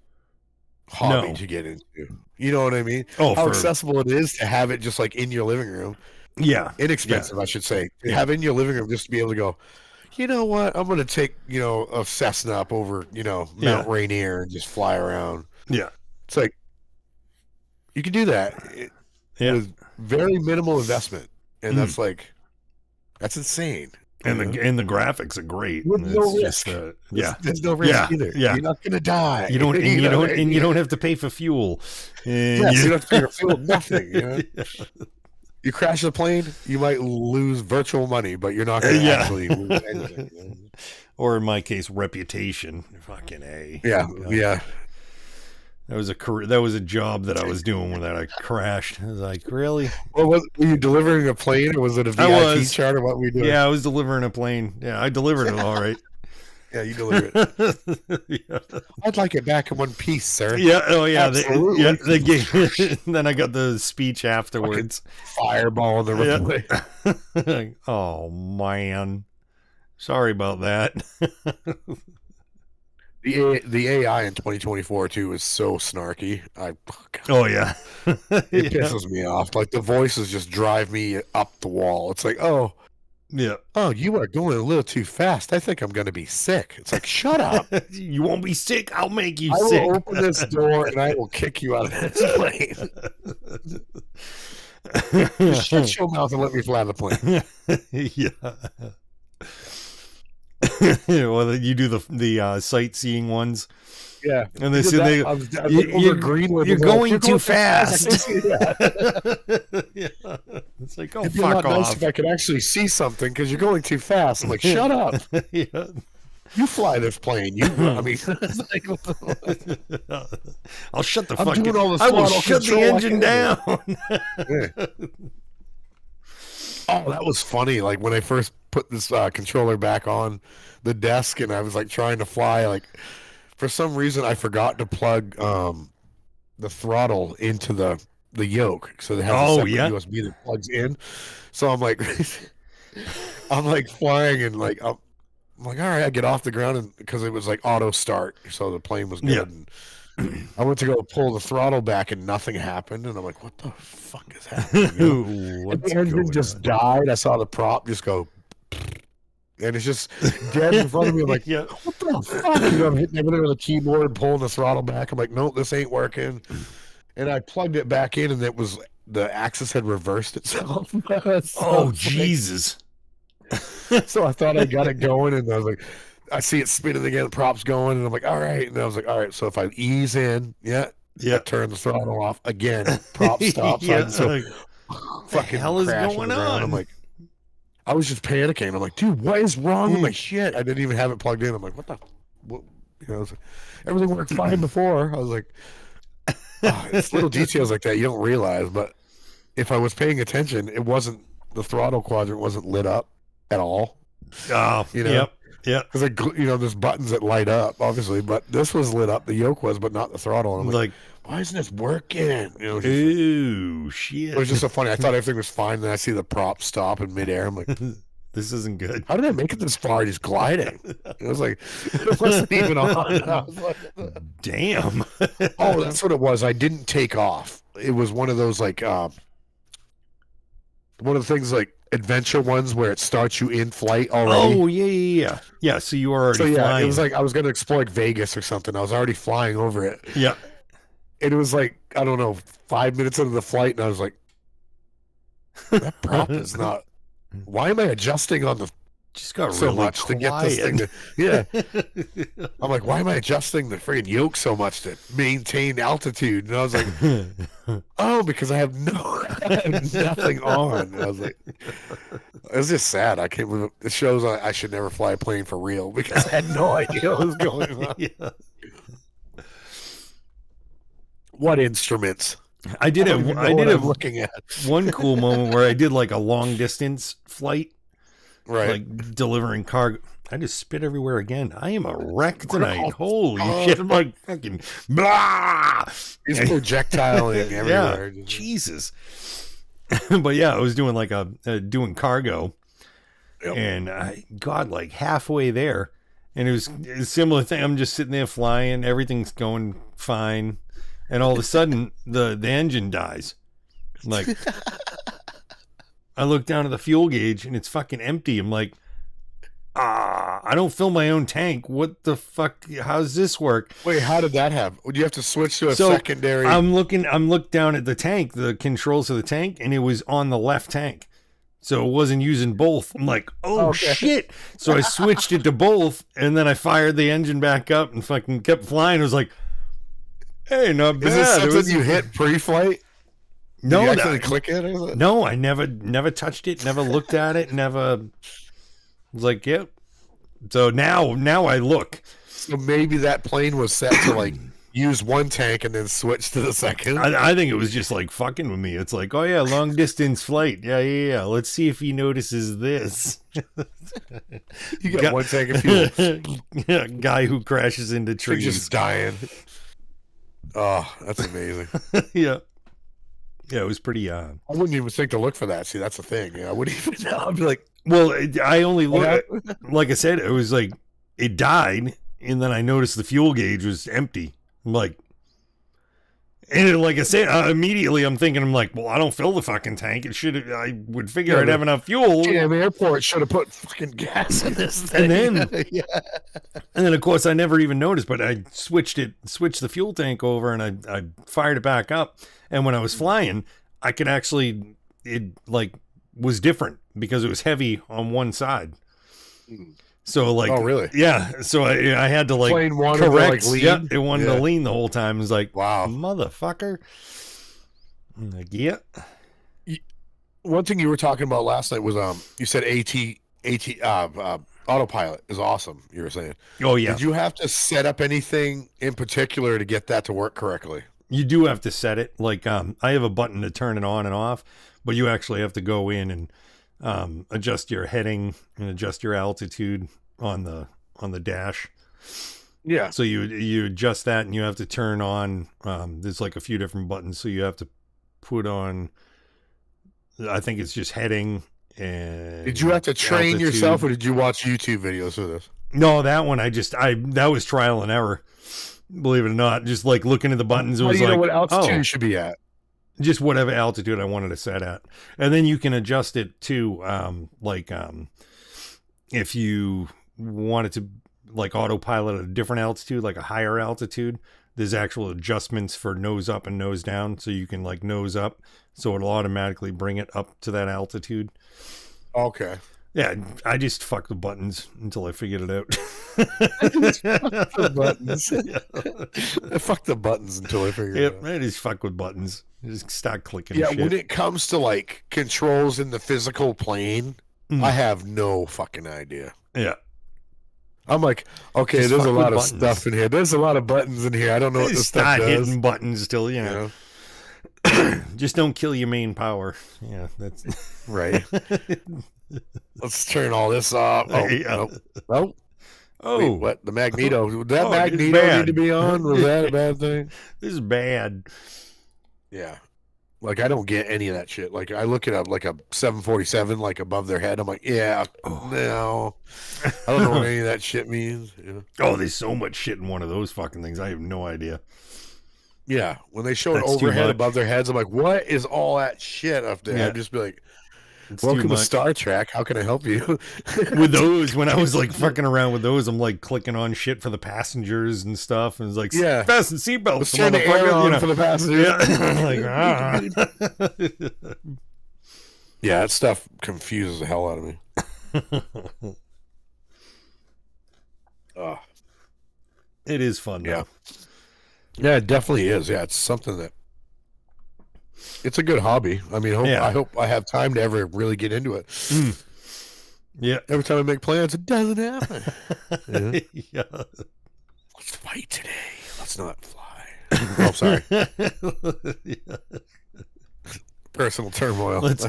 hobby to get into. You know what I mean? Oh, how accessible it is to have it just like in your living room. Yeah. Inexpensive, I should say. To have it in your living room just to be able to go, you know what? I'm going to take, a Cessna up over, Mount Rainier and just fly around. Yeah. It's like, you can do that with very minimal investment. And that's like, that's insane. And the graphics are great. With no risk. There's no risk either. Yeah. You're not gonna die. You don't you don't have to pay for fuel. Yes, you don't have to pay for fuel, nothing. You crash the plane, you might lose virtual money, but you're not gonna actually lose anything. Or in my case, reputation. Fucking A. Yeah. Yeah. That was a job that I was doing when I crashed. I was like, really? Well, were you delivering a plane, or was it a VIP chart, or what were you doing? Yeah, I was delivering a plane. Yeah, I delivered it all right. Yeah, you delivered it. I'd like it back in one piece, sir. Yeah. Oh, yeah. Absolutely. They gave. Then I got the speech afterwards. Fireball in the runway. Oh man, sorry about that. The AI in 2024 too is so snarky. Oh yeah, it pisses me off. Like the voices just drive me up the wall. It's like, oh, you are going a little too fast. I think I'm going to be sick. It's like, shut up. You won't be sick. I'll make you sick. I will open this door and I will kick you out of this plane. Just shut your mouth and let me fly the plane. Yeah. Well, you do the sightseeing ones. Yeah, and they say you're going too fast. Yeah. It's like, oh, fuck off. Nice if I could actually see something because you're going too fast. I'm like, shut up. Yeah. You fly this plane. I mean, like, I'll shut the fuck up. I will shut the engine down. Oh, that was funny. Like when I first put this controller back on the desk and I was like trying to fly, like for some reason I forgot to plug the throttle into the yoke. So it has a separate USB that plugs in. So I'm like flying and like I'm like, all right, I get off the ground and because it was like auto start, so the plane was good. Yeah. And I went to go pull the throttle back and nothing happened, and I'm like, what the fuck is happening? And the engine just died. I saw the prop just go, and it's just dead in front of me. I'm like, what the fuck? I'm hitting everything with a keyboard and pulling the throttle back. I'm like, nope, this ain't working. And I plugged it back in, and it was the axis had reversed itself. Oh, Jesus. So I thought I got it going, and I was like, I see it spinning again, the prop's going, and I'm like, all right. And I was like, all right, so if I ease in, I turn the throttle off again, prop stops. So fucking hell is going on? I'm like, I was just panicking. I'm like, dude, what is wrong with my shit? I didn't even have it plugged in. I'm like, what? Everything worked fine before. I was like, it's little details like that you don't realize, but if I was paying attention, it wasn't, the throttle quadrant wasn't lit up at all. Oh, Yep. Yeah, because there's buttons that light up, obviously, but this was lit up. The yoke was, but not the throttle. And I'm like, why isn't this working? Ooh, shit! It was just so funny. I thought everything was fine, then I see the prop stop in midair. I'm like, this isn't good. How did I make it this far? Just gliding. It was like it wasn't even on. I was like, damn. Oh, that's what it was. I didn't take off. It was one of those like one of the things like adventure ones where it starts you in flight already. Oh yeah. So you were already So yeah, flying. it was like I was going to explore like Vegas or something. I was already flying over it. Yeah. It was like, I don't know, 5 minutes into the flight, and I was like, that prop is not. Why am I adjusting on the Just got so really much quiet. to get this thing to? Yeah, I'm like, why am I adjusting the freaking yoke so much to maintain altitude? And I was like, oh, because I have I have nothing on. And I was like, it was just sad. I can't believe it shows I should never fly a plane for real because I had no idea what was going on. Yeah. What instruments? I did don't even know what I'm looking at. one cool moment where I did like a long distance flight, Right. like delivering cargo. I just spit everywhere again. I am a wreck tonight. Holy shit! I'm like fucking blah. He's projectiling everywhere. Yeah, Jesus. But yeah, I was doing like doing cargo, Yep. and I got like halfway there, and it was a similar thing. I'm just sitting there flying, everything's going fine, and all of a sudden the engine dies. Like, I look down at the fuel gauge and it's fucking empty. I'm like, I don't fill my own tank. What the fuck? How does this work? Wait, how did that happen? Would you have to switch to a secondary? I'm looked down at the tank, the controls of the tank, and it was on the left tank. So it wasn't using both. I'm like, oh Okay. shit. So I switched it to both, and then I fired the engine back up and fucking kept flying. I was like, hey, not bad. Is this something It was- you hit pre-flight? Did No, you actually that- click it? Or something? no, I never touched it, never looked at it, never was like, yep. So now I look. So maybe that plane was set to like use one tank and then switch to the second. I think it was just like fucking with me. It's like, oh yeah, long distance flight. Yeah. Let's see if he notices this. You got one tank of fuel. Yeah, guy who crashes into You're trees. just dying. Oh, that's amazing. Yeah, it was pretty. I wouldn't even think to look for that. See, that's the thing. I wouldn't even know. I'd be like, Well, I only what looked. Like I said, it was like it died, and then I noticed the fuel gauge was empty. I'm like, and like I said, immediately I'm thinking, I'm like, well, I don't fill the fucking tank. It should. I would figure Yeah, I'd have enough fuel. damn airport should have put fucking gas in this thing. And then- yeah. And then, of course, I never even noticed, but I switched the fuel tank over, and I fired it back up. And when I was flying, I could actually, it like was different because it was heavy on one side. So like, Oh, really? Yeah. So I had to like Plane wanted to, correct. like, lean? Yeah, it wanted Yeah. to lean the whole time. It was like, Wow. motherfucker. I'm like, yeah. One thing you were talking about last night was you said autopilot is awesome. You were saying. Oh yeah. Did you have to set up anything in particular to get that to work correctly? You do have to set it. Like, I have a button to turn it on and off, but you actually have to go in and adjust your heading and adjust your altitude on the dash. Yeah. So you adjust that, and you have to turn on. There's like a few different buttons, so you have to put on. I think it's just heading. And Did you have to train altitude. yourself, or did you watch YouTube videos for this? No, that one that was trial and error. Believe it or not, just like looking at the buttons, it How was do you like, know what altitude oh, you should be at? just whatever altitude I wanted to set at. And then you can adjust it to if you wanted to like autopilot at a different altitude, like a higher altitude, there's actual adjustments for nose up and nose down. So you can like nose up, so it'll automatically bring it up to that altitude. Okay. Yeah, I just fucked the buttons until I figured it out. The buttons. I fucked the buttons until I figured it Yep, out. I just fuck with buttons. Just start clicking. Yeah, shit. when it comes to like controls in the physical plane, Mm. I have no fucking idea. Yeah. I'm like, okay, Just there's a fuck lot with of buttons. stuff in here. There's a lot of buttons in here. I don't know what Just this stuff start does. hitting buttons till, you You know. know? Just don't kill your main power. Yeah, that's Right. Let's turn all this off. Oh, Yeah. nope. Nope. oh, Wait, what? The magneto. Did that Oh, it's magneto bad. need to be on? Was that a bad thing? this is bad. Yeah. Like, I don't get any of that shit. Like, I look it up, like a 747, like above their head. I'm like, yeah, Oh. no. I don't know what any of that shit means. You know? Oh, there's so much shit in one of those fucking things. I have no idea. Yeah. When they show it That's too overhead much. above their heads, I'm like, what is all that shit up there? Yeah. I'd just be like, It's Welcome too to much. Star Trek. How can I help you? With those, when I was like fucking around with those, I'm like clicking on shit for the passengers and stuff, and it's like, Yeah. fasten seatbelts, Let's turn the air on for the passengers. Yeah. Like, Yeah, that stuff confuses the hell out of me. It is fun, Yeah. though. Yeah, it definitely is. Yeah, it's something that it's a good hobby. I mean, I hope I have time to ever really get into it. Yeah. Every time I make plans, it doesn't happen. Yeah. Yeah. Let's fight today. Let's not fly. Oh, sorry. Yeah. Personal turmoil. Let's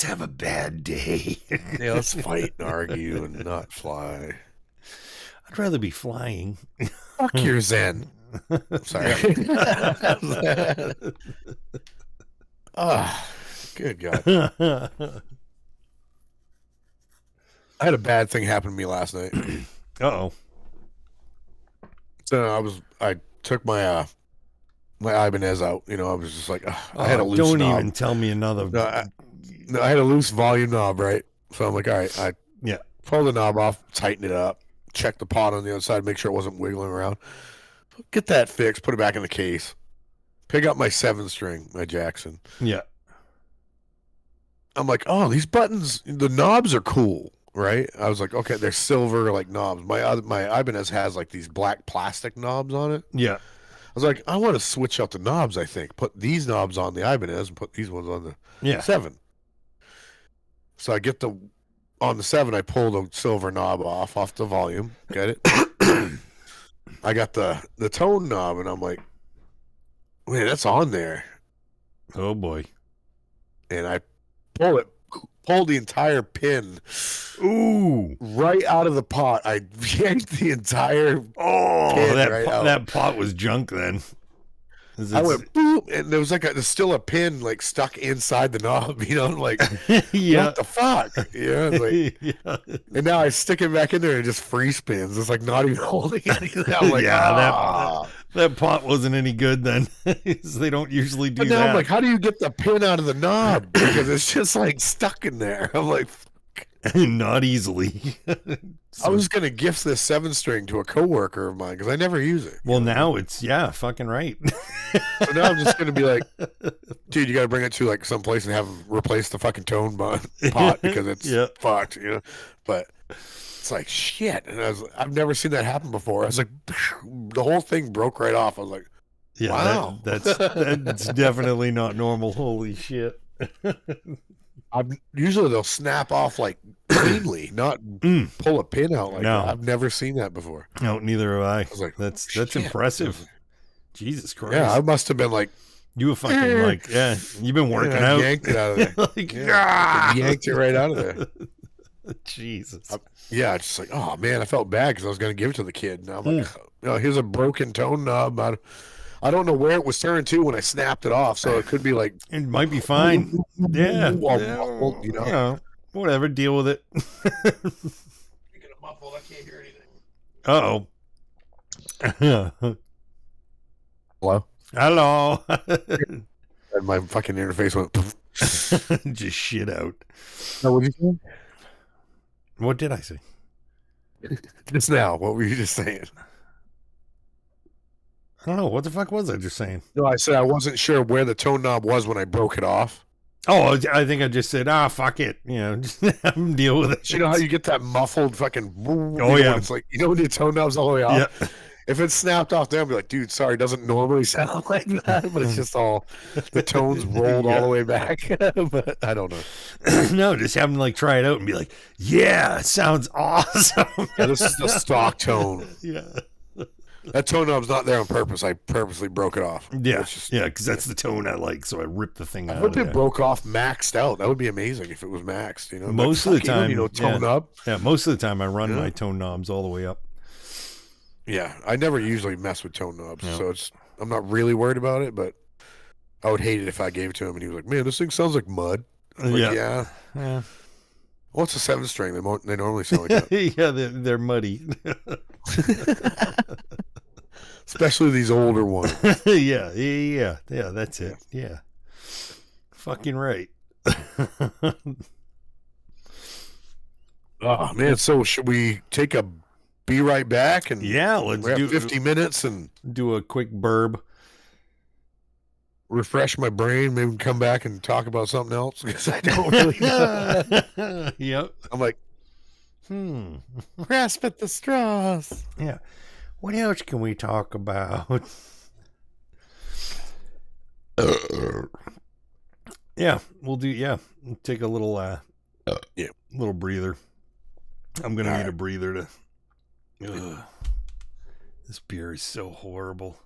have a bad day. Yeah, let's fight and argue and not fly. I'd rather be flying. Fuck your Zen. I'm sorry. Good God. I had a bad thing happen to me last night. Uh-oh. So I took my my Ibanez out. You know, I was just like, I had a loose don't knob. even tell me another. No, I had a loose volume knob, right? So I'm like, all right, I pull the knob off, tighten it up, check the pot on the other side, make sure it wasn't wiggling around. Get that fixed, put it back in the case. Pick up my 7-string, my Jackson. Yeah. I'm like, oh, these buttons, the knobs are cool, right? I was like, okay, they're silver like knobs. My Ibanez has like these black plastic knobs on it. Yeah. I was like, I want to switch out the knobs, I think. Put these knobs on the Ibanez and put these ones on the 7. So I get on the 7, I pull the silver knob off the volume. Get it? I got the tone knob, and I'm like, wait, that's on there. Oh, boy. And I pulled the entire pin right out of the pot. I yanked the entire pin out. That pot was junk then. I went boop, and there was there's still a pin like stuck inside the knob. You know, I'm like, what the fuck? Yeah, like, and now I stick it back in there and it just free spins. It's like not even holding anything. I'm like, that pot wasn't any good then. They don't usually do but now that. I'm like, how do you get the pin out of the knob? Because it's just like stuck in there. I'm like, not easily. I was gonna gift this 7-string to a coworker of mine because I never use it. Well, now it's fucking right. So now I'm just gonna be like, dude, you gotta bring it to like some place and have them replace the fucking tone pot because it's fucked, you know. But it's like shit, and I've never seen that happen before. I was like, the whole thing broke right off. I was like, wow, that's definitely not normal. Holy shit. Usually they'll snap off like cleanly, not pull a pin out like that. I've never seen that before. No, neither have I. I was like, that's impressive. Jesus Christ. Yeah, I must have been like, you were fucking like, you've been working out. Yanked it out of there. Like, yanked it right out of there. Jesus. Just like, oh man, I felt bad because I was going to give it to the kid. And I'm like, here's a broken tone knob. I don't know where it was turned to when I snapped it off, so it could be like it might be fine. Yeah, muffled, you know? Whatever, deal with it. Speaking of muffled, I can't hear anything. Hello. And my fucking interface went just shit out. No, what did you say? What did I say? Just now. What were you just saying? I don't know. What the fuck was I just saying? No, I said I wasn't sure where the tone knob was when I broke it off. Oh, I think I just said, fuck it. You know, just have them deal with it. You know how you get that muffled fucking... It's like, you know when your tone knob's all the way off? Yeah. If it's snapped off there, I'll be like, dude, sorry, it doesn't normally sound like that, but it's just all... The tone's rolled all the way back. But I don't know. No, just have them like try it out and be like, yeah, it sounds awesome. Yeah, this is the stock tone. Yeah. That tone knob's not there on purpose. I purposely broke it off. Yeah, because that's the tone I like, so I ripped the thing out. I hope it broke off maxed out. That would be amazing if it was maxed. You know, most of the time, tone up. Yeah, most of the time I run my tone knobs all the way up. Yeah, I never usually mess with tone knobs, so I'm not really worried about it. But I would hate it if I gave it to him and he was like, "Man, this thing sounds like mud." I'm like, yeah. Well, it's a 7-string. They normally sound like that. Yeah, they're muddy. Especially these older ones. Yeah, that's it. Yeah. Fucking right. Oh man, so should we take a be right back and Yeah, let's we have 50 minutes and do a quick burb. refresh my brain, maybe come back and talk about something else because I don't really know. Yep. I'm like, grasp at the straws. Yeah. What else can we talk about? Yeah, we'll do. Yeah, take a little, little breather. I'm gonna need a breather to. Ugh. This beer is so horrible.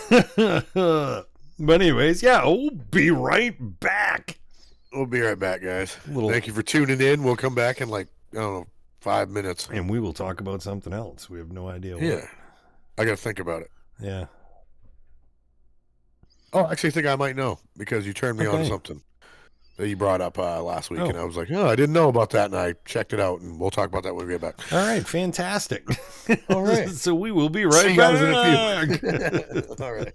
But anyways, yeah, we'll be right back. We'll be right back, guys. Thank you for tuning in. We'll come back in like, I don't know, 5 minutes. And we will talk about something else. We have no idea what. Yeah. I got to think about it. Yeah. Oh, I actually think I might know because you turned me on to something that you brought up last week. And I was like, oh, I didn't know about that. And I checked it out. And we'll talk about that when we get back. All right. Fantastic. All right. So we will be right back. All right.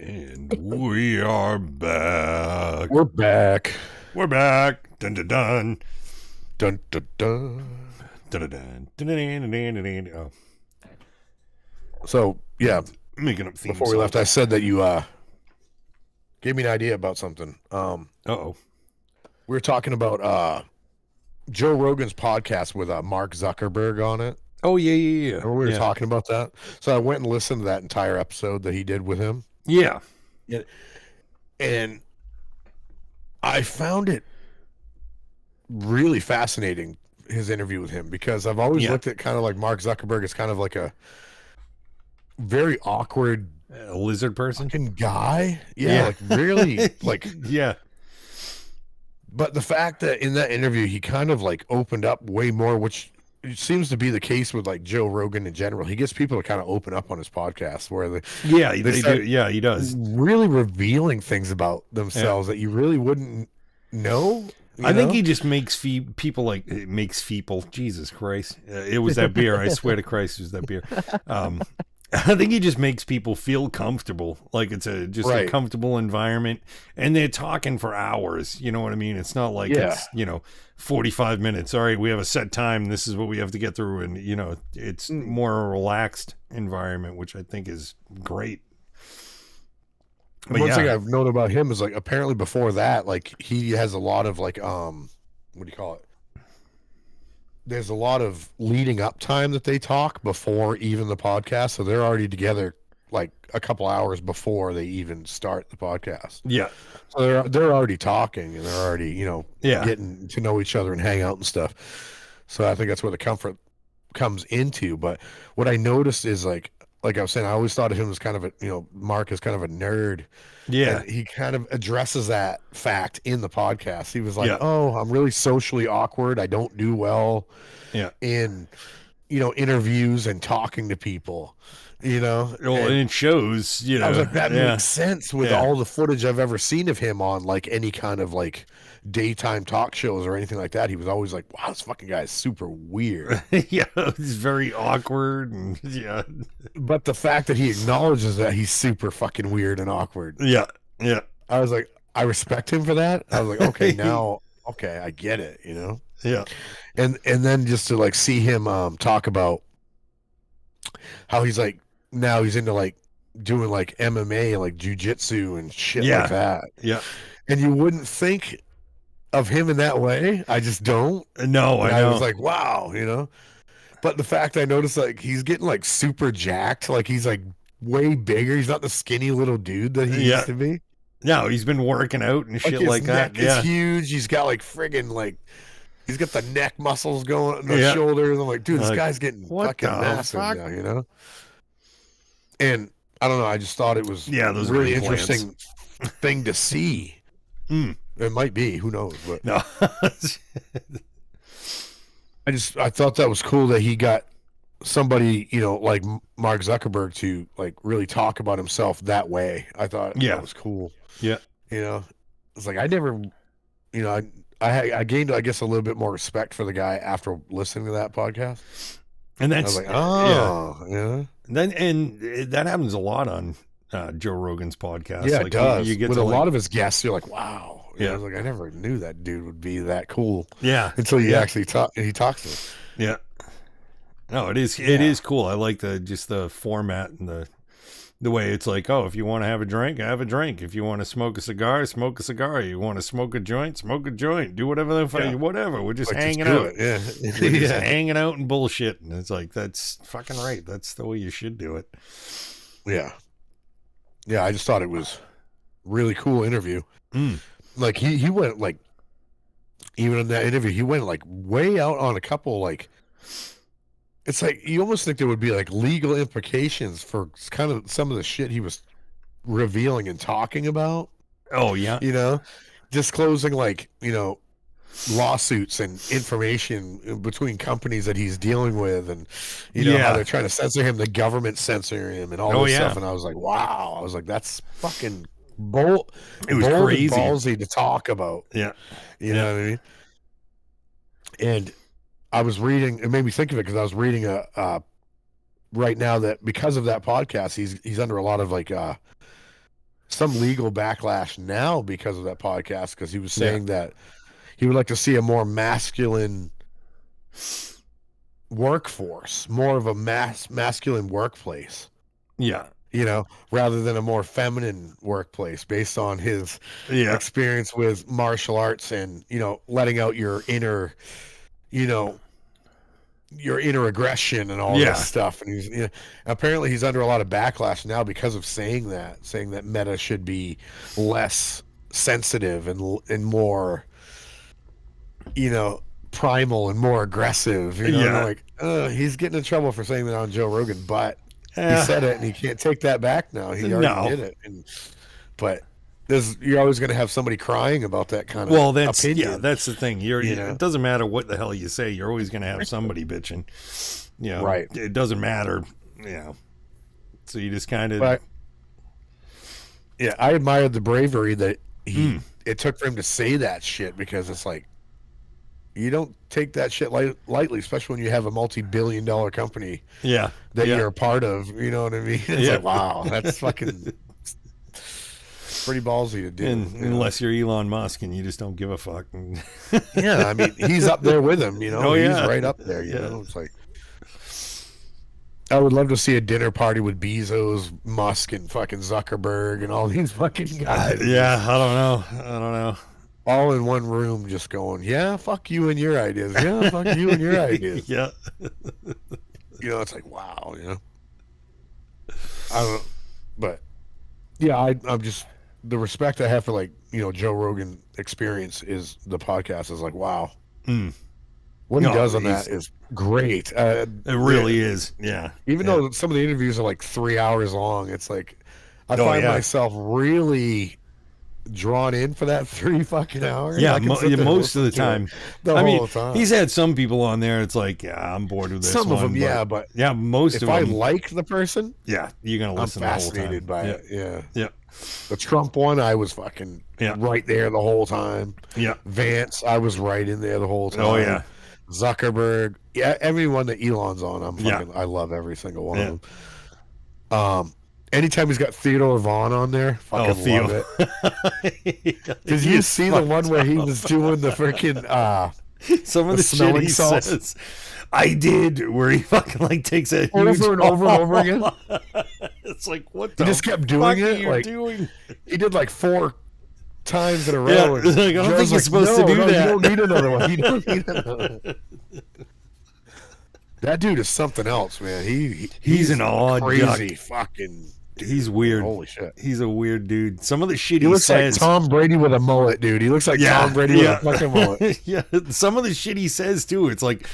And we are back. We're back. We're back. Dun dun dun. Dun dun dun. Dun dun dun. Dun dun dun dun dun. Oh, So yeah, making up themes. before we left, I said that you gave me an idea about something. Uh-oh. We were talking about Joe Rogan's podcast with Mark Zuckerberg on it. Oh, yeah. Remember we were talking about that? So I went and listened to that entire episode that he did with him. Yeah. And I found it really fascinating, his interview with him, because I've always looked at kind of like Mark Zuckerberg as kind of like a very awkward A lizard person? fucking guy. Yeah. Like really like Yeah. But the fact that in that interview he kind of like opened up way more, which seems to be the case with like Joe Rogan in general. He gets people to kind of open up on his podcast where they Do. Yeah, he does. really revealing things about themselves that you really wouldn't know. I think he just makes people like it makes people. Jesus Christ! It was that beer. I swear to Christ, it was that beer. I think he just makes people feel comfortable, like it's a comfortable environment, and they're talking for hours. You know what I mean? It's not like it's 45 minutes. All right, we have a set time. This is what we have to get through, and it's more a relaxed environment, which I think is great. But one thing I've known about him is like apparently before that, like he has a lot of like what do you call it? There's a lot of leading up time that they talk before even the podcast, so they're already together like a couple hours before they even start the podcast. Yeah. So they're already talking and they're already getting to know each other and hang out and stuff. So I think that's where the comfort comes into. But what I noticed is like I was saying, I always thought of him as kind of a, Mark is kind of a nerd. Yeah. And he kind of addresses that fact in the podcast. He was like, oh, I'm really socially awkward. I don't do well in, interviews and talking to people, Well, and it shows, I was like, that makes sense with all the footage I've ever seen of him on like any kind of like daytime talk shows or anything like that. He was always like, wow, this fucking guy is super weird. Yeah, he's very awkward and But the fact that he acknowledges that he's super fucking weird and awkward. Yeah. I was like, I respect him for that. I was like, okay, now I get it, Yeah. And then just to like see him talk about how he's like now he's into like doing like MMA and like jujitsu and shit like that. Yeah. And you wouldn't think of him in that way. I just don't. No, I know. I was like, wow, But the fact I noticed like he's getting like super jacked, like he's like way bigger. He's not the skinny little dude that he used to be. No, he's been working out and shit like that. His neck is huge. He's got like friggin' like he's got the neck muscles going, the shoulders. I'm like, dude, this guy's getting fucking massive now, And I don't know. I just thought it was those really interesting thing to see. It might be, who knows? But no, I thought that was cool that he got somebody, like Mark Zuckerberg to like really talk about himself that way. I thought that was cool. Yeah, it's like I never, I gained, I guess, a little bit more respect for the guy after listening to that podcast. And that's I was like, Then that happens a lot on Joe Rogan's podcast. Yeah, like, it does. You get with to a lot of his guests, you're like, wow. Yeah, I was like, I never knew that dude would be that cool. Yeah, until you actually he talks to him. Yeah. No, it is. It is cool. I like the format and the way it's like, oh, if you want to have a drink, have a drink. If you want to smoke a cigar, smoke a cigar. You want to smoke a joint, smoke a joint. Do whatever whatever. We're just hanging out. Yeah, we're just hanging out and bullshit. And it's like, that's fucking right. That's the way you should do it. Yeah. Yeah, I just thought it was really cool interview. Like he went like, even in that interview, he went like way out on a couple like. It's like you almost think there would be like legal implications for kind of some of the shit he was revealing and talking about. Oh yeah, disclosing like lawsuits and information between companies that he's dealing with, and how they're trying to censor him, the government censoring him, and all this stuff. And I was like, wow. I was like, that's fucking bold. It was crazy, ballsy to talk about. Yeah, you know what I mean. And I was reading, it made me think of it because I was reading right now that because of that podcast, he's under a lot of like some legal backlash now because of that podcast, because he was saying that he would like to see a more masculine workforce, more of a masculine workplace. Yeah. You know, rather than a more feminine workplace, based on his experience with martial arts and, you know, letting out your inner, you know, your inner aggression and all this stuff. And he's, you know, apparently he's under a lot of backlash now because of saying that meta should be less sensitive and more, you know, primal and more aggressive. You know, like, he's getting in trouble for saying that on Joe Rogan, but he said it and he can't take that back now. He already did it. But you're always going to have somebody crying about that kind of opinion. Yeah, that's the thing. It doesn't matter what the hell you say. You're always going to have somebody bitching. You know, right. It doesn't matter. You know, so you just kind of. Yeah, I admired the bravery that it took for him to say that shit, because it's like, you don't take that shit lightly, especially when you have a multi-billion-dollar company that you're a part of. You know what I mean? It's like, wow, that's fucking pretty ballsy to do. Unless you're Elon Musk and you just don't give a fuck. Yeah, I mean, he's up there with him, you know? He's right up there, you know? It's like, I would love to see a dinner party with Bezos, Musk, and fucking Zuckerberg and all these fucking guys. I don't know. All in one room, just going, yeah, fuck you and your ideas. Yeah, fuck you and your ideas. Yeah. You know, it's like, wow, you know. I don't know. But, yeah, I'm just, the respect I have for, like, you know, Joe Rogan experience is the podcast is like, wow. What he does on that is great. It really is. Yeah. Even though some of the interviews are like 3 hours long, it's like, I find myself really drawn in for that 3 fucking hours. Yeah, most of the time. I mean, time. He's had some people on there. It's like, I'm bored with this. Some of them, but most of them. If I like the person, you're gonna listen. I'm fascinated the whole time. by it. Yeah. The Trump one, I was fucking right there the whole time. Yeah. Vance, I was right in there the whole time. Oh yeah. Zuckerberg, everyone that Elon's on, I love every single one of them. Anytime he's got Theodore Vaughn on there, fucking love it. Did you see the one where he was doing the freaking some of the shit he says? I did, where he fucking like takes a over and over and over again. It's like, what the? He just kept doing it. Like he did like 4 times in a row. Yeah, like, I don't think you're supposed to do that. You don't need another one. You don't need another one. That dude is something else, man. He's an odd crazy fucking. He's weird. Holy shit. He's a weird dude. Some of the shit he looks says. like Tom Brady with a mullet, dude. He looks like Tom Brady with a fucking mullet. Yeah. Some of the shit he says too. It's like,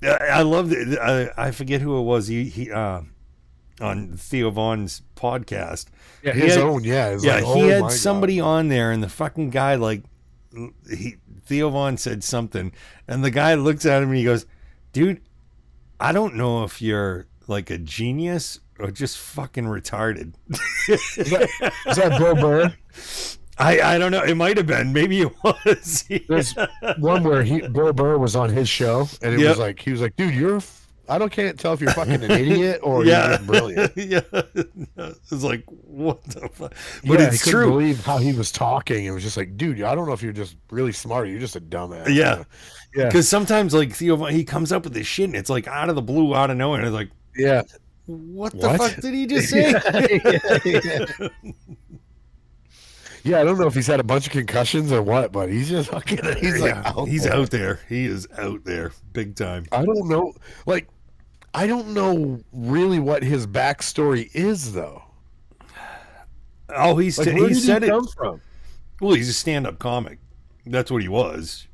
I loved it. I forget who it was. He on Theo Vaughn's podcast. Yeah, his own. Yeah. He had somebody on there, and the fucking guy, like, Theo Vaughn said something, and the guy looks at him and he goes, "Dude, I don't know if you're like a genius or just fucking retarded." Is that Bill Burr? I don't know. It might have been. Maybe it was. There's one where Bill Burr was on his show, and he was like, dude, can't tell if you're fucking an idiot or you're just brilliant. It's like, what the fuck? But it's he true. Couldn't believe how he was talking. It was just like, dude, I don't know if you're just really smart or you're just a dumbass. Yeah. Because sometimes, like, Theo, he comes up with this shit, and it's like out of the blue, out of nowhere. And it's like, what the fuck did he just say? Yeah, I don't know if he's had a bunch of concussions or what, but he's just fucking. He's out there. He is out there, big time. I don't know. Like, I don't know really what his backstory is, though. Oh, he said it. Come from? Well, he's a stand-up comic. That's what he was.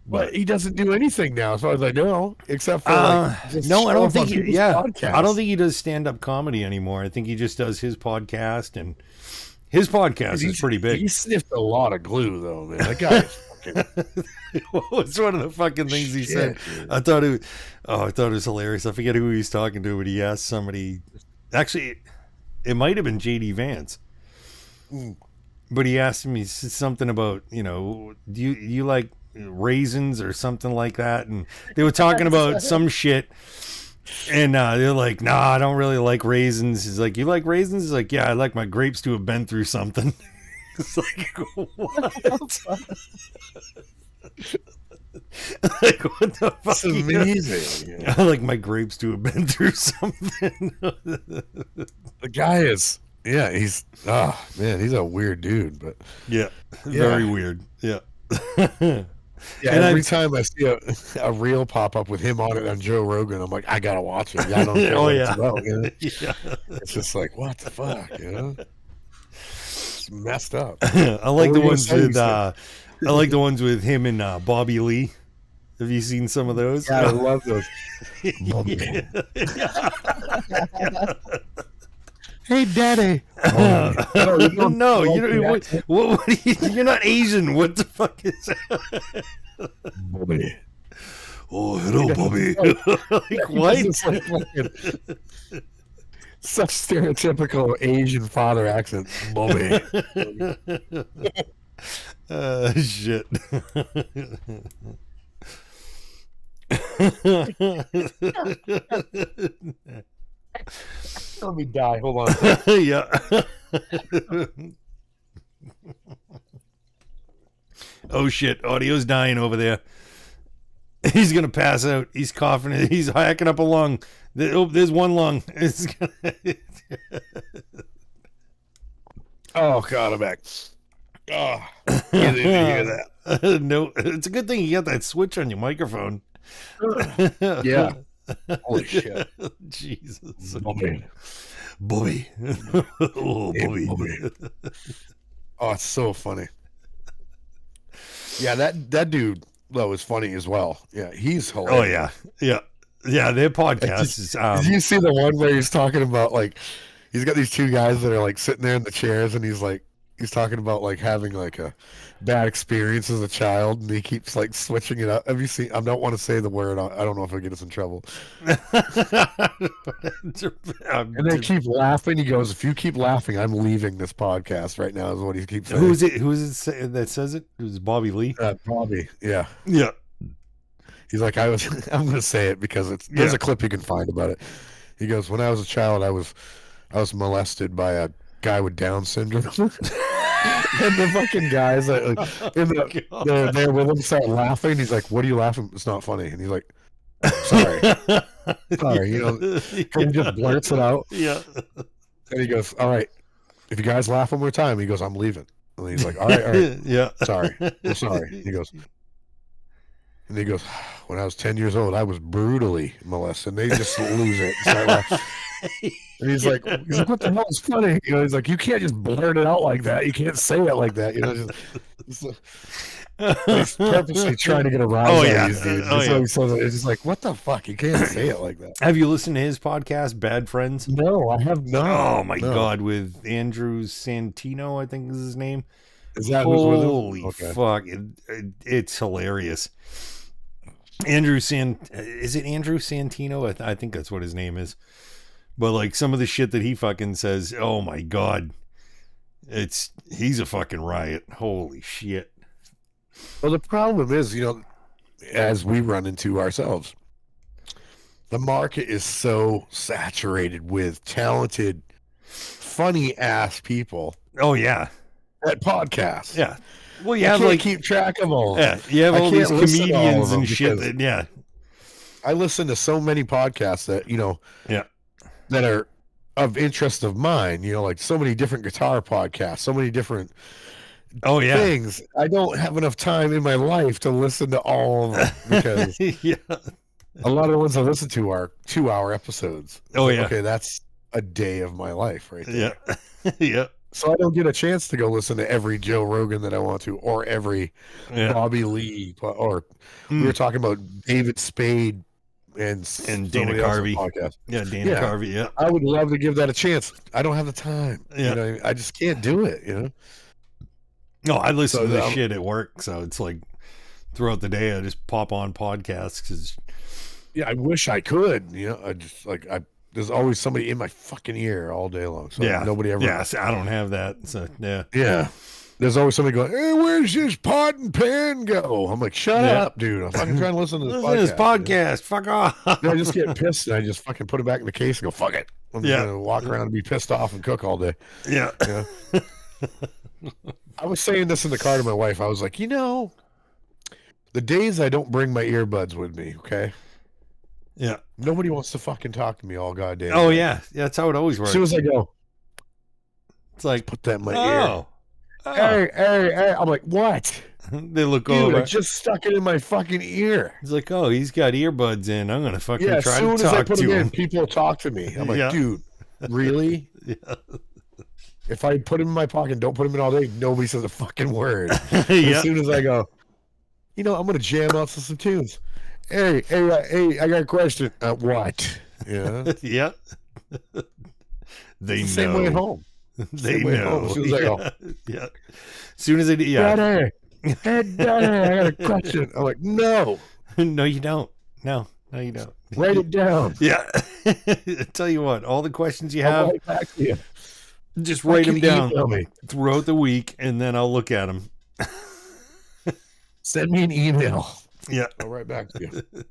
But he doesn't do anything now, as far as I know, except for no, I don't think I don't think he does stand-up comedy anymore. I think he just does his podcast, and his podcast is pretty big. He sniffed a lot of glue, though, man. That guy is fucking. It's one of the fucking things he said. Dude. I thought it was hilarious. I forget who he was talking to, but he asked somebody. Actually, it might have been JD Vance. But he asked me something about, do you like raisins or something like that, and they were talking about some shit, And they're like, nah, I don't really like raisins. He's like, you like raisins? He's like, yeah, I like my grapes to have been through something. It's like, what? Like, what the fuck? That's amazing. Yeah. I like my grapes to have been through something. The guy is, he's, man, he's a weird dude, but yeah, very weird. Yeah. Yeah, and every time I see a reel pop up with him on it on Joe Rogan, I'm like, I gotta watch it. I don't care what it's about. You know? Yeah. It's just like, what the fuck, you know? It's messed up. I like the ones with I like the ones with him and Bobby Lee. Have you seen some of those? Yeah, I love those. Hey, Daddy. No, you're not Asian. What the fuck is that? Bobby. Oh, hello, Bobby. Like, what? It's like such stereotypical Asian father accent. Bobby. Shit. Let me die. Hold on. Yeah. Oh shit, audio's dying over there. He's gonna pass out. He's coughing. He's hacking up a lung. There's one lung. Oh god, I'm back. Oh, you didn't hear that. No, it's a good thing you got that switch on your microphone. Yeah. Holy shit. Jesus. Bobby. Bobby. Oh, Hey, Bobby. Oh, it's so funny. Yeah, that dude though is funny as well. Yeah, he's hilarious. Oh yeah. Yeah. Yeah, their podcast is Did you see the one where he's talking about like he's got these two guys that are like sitting there in the chairs and he's talking about like having like a bad experience as a child and he keeps like switching it up. Have you seen? I don't want to say the word. I don't know if it'll get us in trouble. And they keep laughing. He goes, "If you keep laughing, I'm leaving this podcast right now." Is what he keeps saying. Who is it? Who is it that says it? It was Bobby Lee. Bobby. Yeah. Yeah. He's like, I'm going to say it because there's a clip you can find about it. He goes, when I was a child, I was molested by a guy with Down syndrome. And the fucking guys they're there with him start laughing. He's like, "What are you laughing? It's not funny." And he's like, "Sorry, sorry." You know, he just blurts it out. Yeah. And he goes, "All right, if you guys laugh one more time," he goes, "I'm leaving." And he's like, "All right, Yeah. sorry, I'm sorry." He goes, "When I was 10 years old, I was brutally molested." And they just lose it. And start laughing. And he's like, "What the hell is funny?" You know, he's like, "You can't just blurt it out like that. You can't say it like that." You know, he's purposely trying to get a rise out of these dudes. It's just like, what the fuck? You can't say it like that. Have you listened to his podcast, Bad Friends? No, I have not. Oh my god, with Andrew Santino, I think is his name. Is that who's with him? Holy fuck! It's hilarious. Is it Andrew Santino? I think that's what his name is. But like some of the shit that he fucking says, oh my god, he's a fucking riot. Holy shit. Well, the problem is, you know, as we run into ourselves, the market is so saturated with talented, funny ass people. Oh yeah, at podcasts. Yeah. Well, you I have can't like keep track of all. Yeah, you have all these can't listen to all of comedians them and shit. because Yeah. I listen to so many podcasts that Yeah. that are of interest of mine. You know, like so many different guitar podcasts, so many different Oh yeah. things. I don't have enough time in my life to listen to all of them because Yeah. a lot of the ones I listen to are 2-hour episodes. Oh Like, yeah. okay, that's a day of my life right there. Yeah. Yeah. So I don't get a chance to go listen to every Joe Rogan that I want to, or every Yeah. Bobby Lee, or we were talking about David Spade and Dana Carvey. Podcast. Yeah, Dana Yeah. Carvey, yeah. I would love to give that a chance. I don't have the time. Yeah. You know, I just can't do it. You know. No, I listen So, to this shit at work, so it's like throughout the day I just pop on podcasts because Yeah, I wish I could. You know, I just there's always somebody in my fucking ear all day long. So yeah, nobody ever. Yeah, see, I don't have that. So yeah. Yeah. there's always somebody going, "Hey, where's this pot and pan go?" I'm like, "Shut up, dude! I'm fucking trying to listen to this Listen to this podcast. Fuck off. I just get pissed and I just fucking put it back in the case and go, "Fuck it." I'm just gonna walk around and be pissed off and cook all day. Yeah. I was saying this in the car to my wife. I was like, the days I don't bring my earbuds with me, okay? Yeah. Nobody wants to fucking talk to me all goddamn. Oh yeah, that's how it always works. As soon as I go, it's like put that in my ear. Oh. Hey. I'm like, what? They look Dude, over. I just stuck it in my fucking ear. It's like, oh, he's got earbuds in. I'm gonna fucking try to talk to him. As soon as I put them in, people talk to me. I'm like, dude, really? Yeah. If I put them in my pocket, don't put them in all day, nobody says a fucking word. Yeah. As soon as I go, I'm gonna jam out some tunes. Hey, I got a question. What? Yeah. Yeah. They know. Same way at home. They know. As soon as I go, yeah. As soon as they do, yeah. Daddy, hey, Daddy, I got a question. I'm like, no. No, you don't. No, you don't. Write it down. Yeah. Tell you what, all the questions you I'll have, write back to you. just write them down Email me. throughout the week, and then I'll look at them. Send me an email. Yeah. I'll write back to you.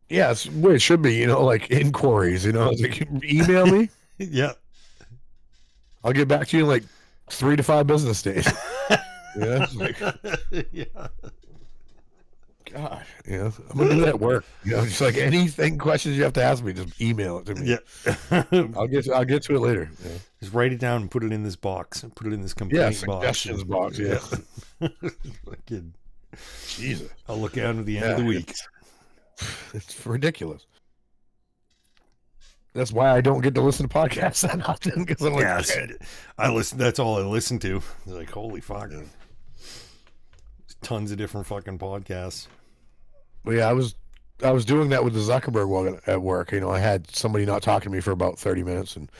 Yeah, it's where it should be, like inquiries, It's like, email me. Yeah. I'll get back to you in like 3 to 5 business days. Yeah. It's like, Yeah. God, I'm gonna do that at work. Just like anything, questions you have to ask me, just email it to me. Yeah. I'll get to it later. Yeah. Just write it down and put it in this box. Put it in this complaint box. Suggestions box. Yeah. Fucking, Jesus. I'll look at it at the end of the week. It's ridiculous. That's why I don't get to listen to podcasts that often, because I'm like, I listen. That's all I listen to. Like, holy fuck. There's tons of different fucking podcasts. Well, yeah, I was doing that with the Zuckerberg one at work. I had somebody not talking to me for about 30 minutes and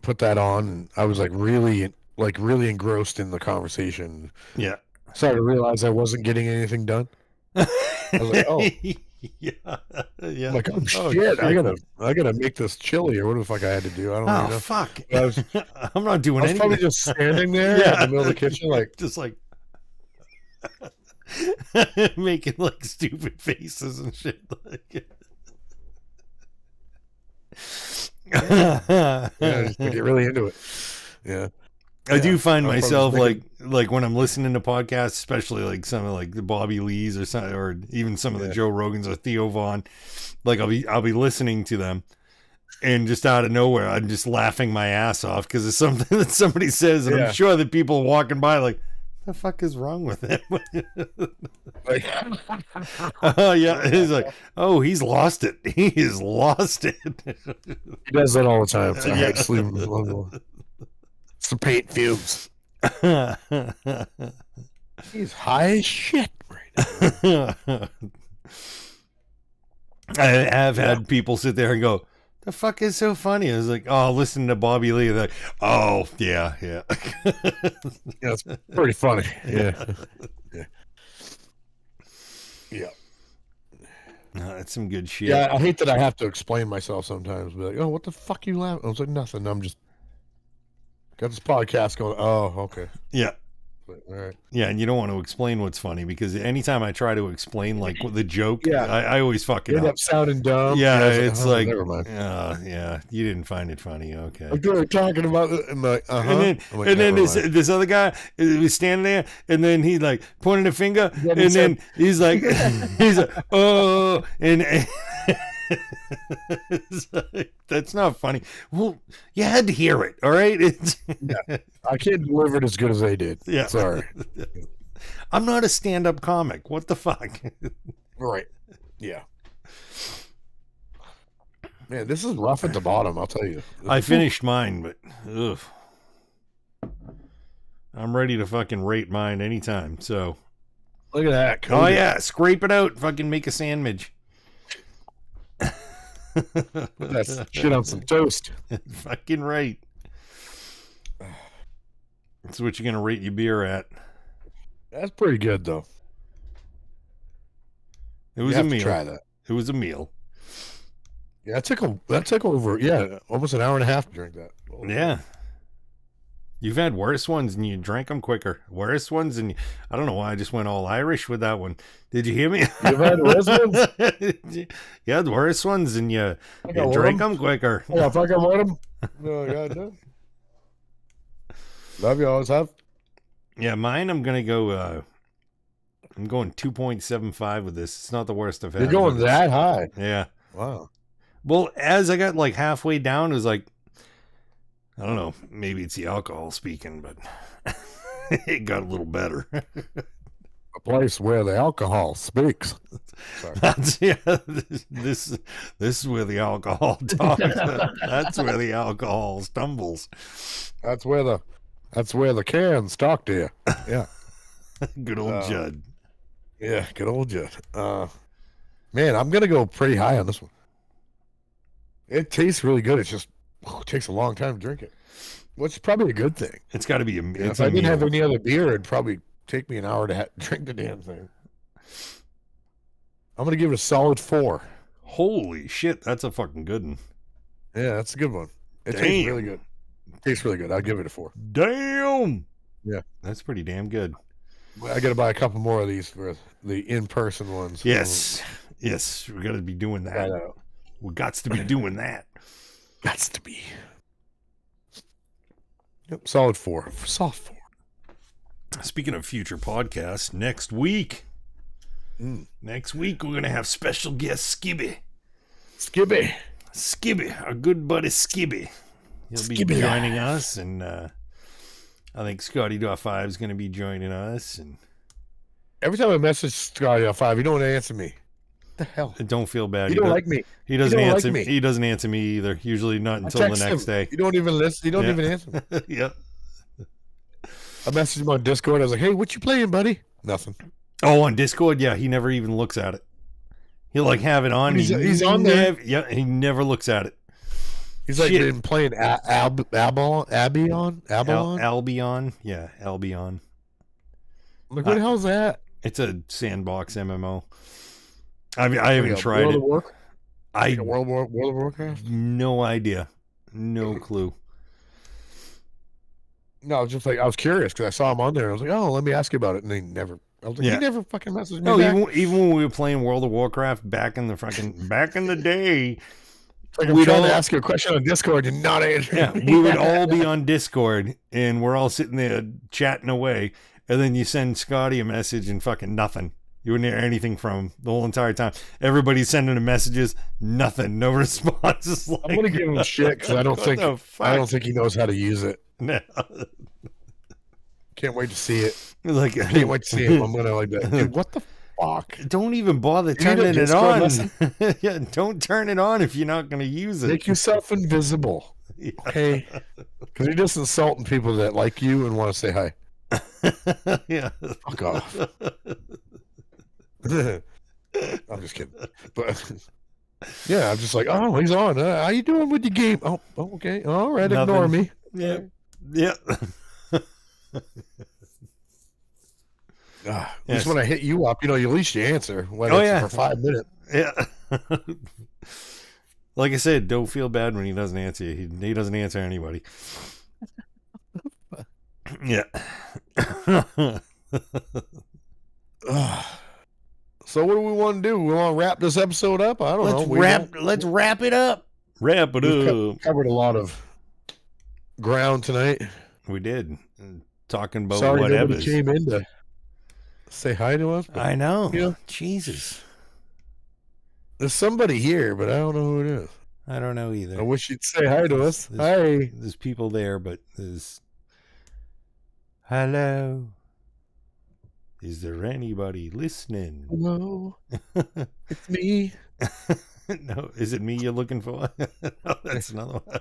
put that on, and I was really engrossed in the conversation. Yeah. Started to realize I wasn't getting anything done. I was like, oh. Yeah. I'm like, oh shit, I gotta make this chili or what the fuck I had to do. I don't know. Fuck. I'm not I doing was anything. probably just standing there in the middle of the kitchen, like just like making like stupid faces and shit. just get really into it. Yeah. I do find I was myself making- like when I'm listening to podcasts, especially like some of like the Bobby Lees or some, or even some of the Joe Rogans or Theo Vaughn, like I'll be listening to them, and just out of nowhere I'm just laughing my ass off because it's something that somebody says, and I'm sure that people are walking by like, the fuck is wrong with him? like, Oh yeah, he's like, oh, he's lost it. He has lost it. he does that all the time. So I sleep. It's the paint fumes. He's high as shit right now. I have had people sit there and go, the fuck is so funny? I was like, oh, listen to Bobby Lee. They're like, oh, yeah. Yeah, it's pretty funny. Yeah. Yeah. No, that's some good shit. Yeah, I hate that I have to explain myself sometimes. Be like, oh, what the fuck you laughing? I was like, nothing. I'm just got this podcast going. Oh, okay. Yeah. But, all right. Yeah, and you don't want to explain what's funny because anytime I try to explain like the joke, Yeah. I always fuck it End up. up sounding dumb. Yeah, I was it's oh, like, never mind. yeah, you didn't find it funny. Okay. Like they were talking about it, and like, And then this other guy was standing there, and then he like pointed a finger, Yeah, and then he's like, oh, and it's like, that's not funny. Well, you had to hear it, all right? I can't deliver it as good as they did. Yeah. Sorry. I'm not a stand-up comic. What the fuck? Right. Yeah. Man, this is rough at the bottom, I'll tell you. I finished mine, but ugh. I'm ready to fucking rate mine anytime. So, Look at that. oh yeah, scrape it out. Fucking make a sandwich. Put that shit on some toast. Fucking right. That's what you're gonna rate your beer at. That's pretty good, though. It was You a have to meal. try that. It was a meal. Yeah, that took over almost an hour and a half to drink that. Yeah. You've had worse ones and you drank them quicker. Worse ones and I don't know why I just went all Irish with that one. Did you hear me? You've had worse ones? You had worse ones and you drank them quicker. Yeah, fucking with them. No, God, no. Love you, always have. Yeah, mine I'm going to go, I'm going 2.75 with this. It's not the worst I've had. You're going that high? Yeah. Wow. Well, as I got like halfway down, it was like, I don't know, maybe it's the alcohol speaking, but it got a little better. A place where the alcohol speaks. Sorry. That's this is where the alcohol talks. That's where the alcohol stumbles. That's where the cans talk to you. Yeah. Good old Judd. Yeah, good old Judd. Man, I'm gonna go pretty high on this one. It tastes really good. It's just it takes a long time to drink it, which is probably a good thing. It's got to be If I didn't have any other beer, it'd probably take me an hour to drink the damn thing. I'm gonna give it a solid 4. Holy shit, that's a fucking good one. Yeah, that's a good one. It Damn. tastes really good. Tastes really good. I'll give it a 4. Damn. Yeah, That's pretty damn good. I gotta buy a couple more of these for the in-person ones. Yes. Yes, we got to be doing that. We got to be doing that. Gots to be. Yep, solid 4. Solid 4. Speaking of future podcasts, next week we're going to have special guest Skibby. Skibby, our good buddy Skibby. He'll be joining us, and I think Scotty.5 is going to be joining us. And every time I message Scotty.5, he don't answer me. What the hell? Don't feel bad. He don't like me. He doesn't don't answer like me. He doesn't answer me either. Usually not until the next day. You don't even listen. You don't even answer me. Yep. I messaged him on Discord. I was like, "Hey, what you playing, buddy?" Nothing. Oh, on Discord, yeah, he never even looks at it. He'll like have it on. He's on there. Yeah, he never looks at it. He's like been playing Albion. Albion, yeah, Albion. I'm like, what the hell's that? It's a sandbox MMO. I haven't tried it. World of World Warcraft? No idea. No clue. No, just like I was curious because I saw him on there. I was like, oh, let me ask you about it, and they never. I was like, he never fucking messaged me. No, back. even when we were playing World of Warcraft back in the day. Like I'm trying to ask you a question on Discord, you're not answering. Yeah, we would all be on Discord, and we're all sitting there chatting away, and then you send Scotty a message and fucking nothing. You wouldn't hear anything from him the whole entire time. Everybody's sending him messages, nothing, no responses. Like, I'm gonna give him shit because I don't think he knows how to use it. No. Can't wait to see it. Like, Can't wait to see him. I'm gonna like that. Dude, what the fuck? Don't even bother turning it on. Yeah, don't turn it on if you're not gonna use it. Make yourself invisible, okay? Because you're just insulting people that like you and want to say hi. Yeah. Fuck off. I'm just kidding, but yeah, I'm just like, oh, he's on. How you doing with your game? Oh, okay, all right. Nothing. Ignore me. Yeah, yeah. At least when I hit you up, at least you answer. For 5 minutes. Yeah. Like I said, don't feel bad when he doesn't answer you. He doesn't answer anybody. Yeah. So what do we want to do? We want to wrap this episode up? I don't know. Let's wrap it up. Wrap it up. Covered a lot of ground tonight. We did. Talking about Sorry whatever. Nobody came in to say hi to us. I know. Jesus. There's somebody here, but I don't know who it is. I don't know either. I wish you'd say hi to us. Hi. There's people there, but there's... Hello. Is there anybody listening? Hello. It's me. No, is it me you're looking for? No, that's another one.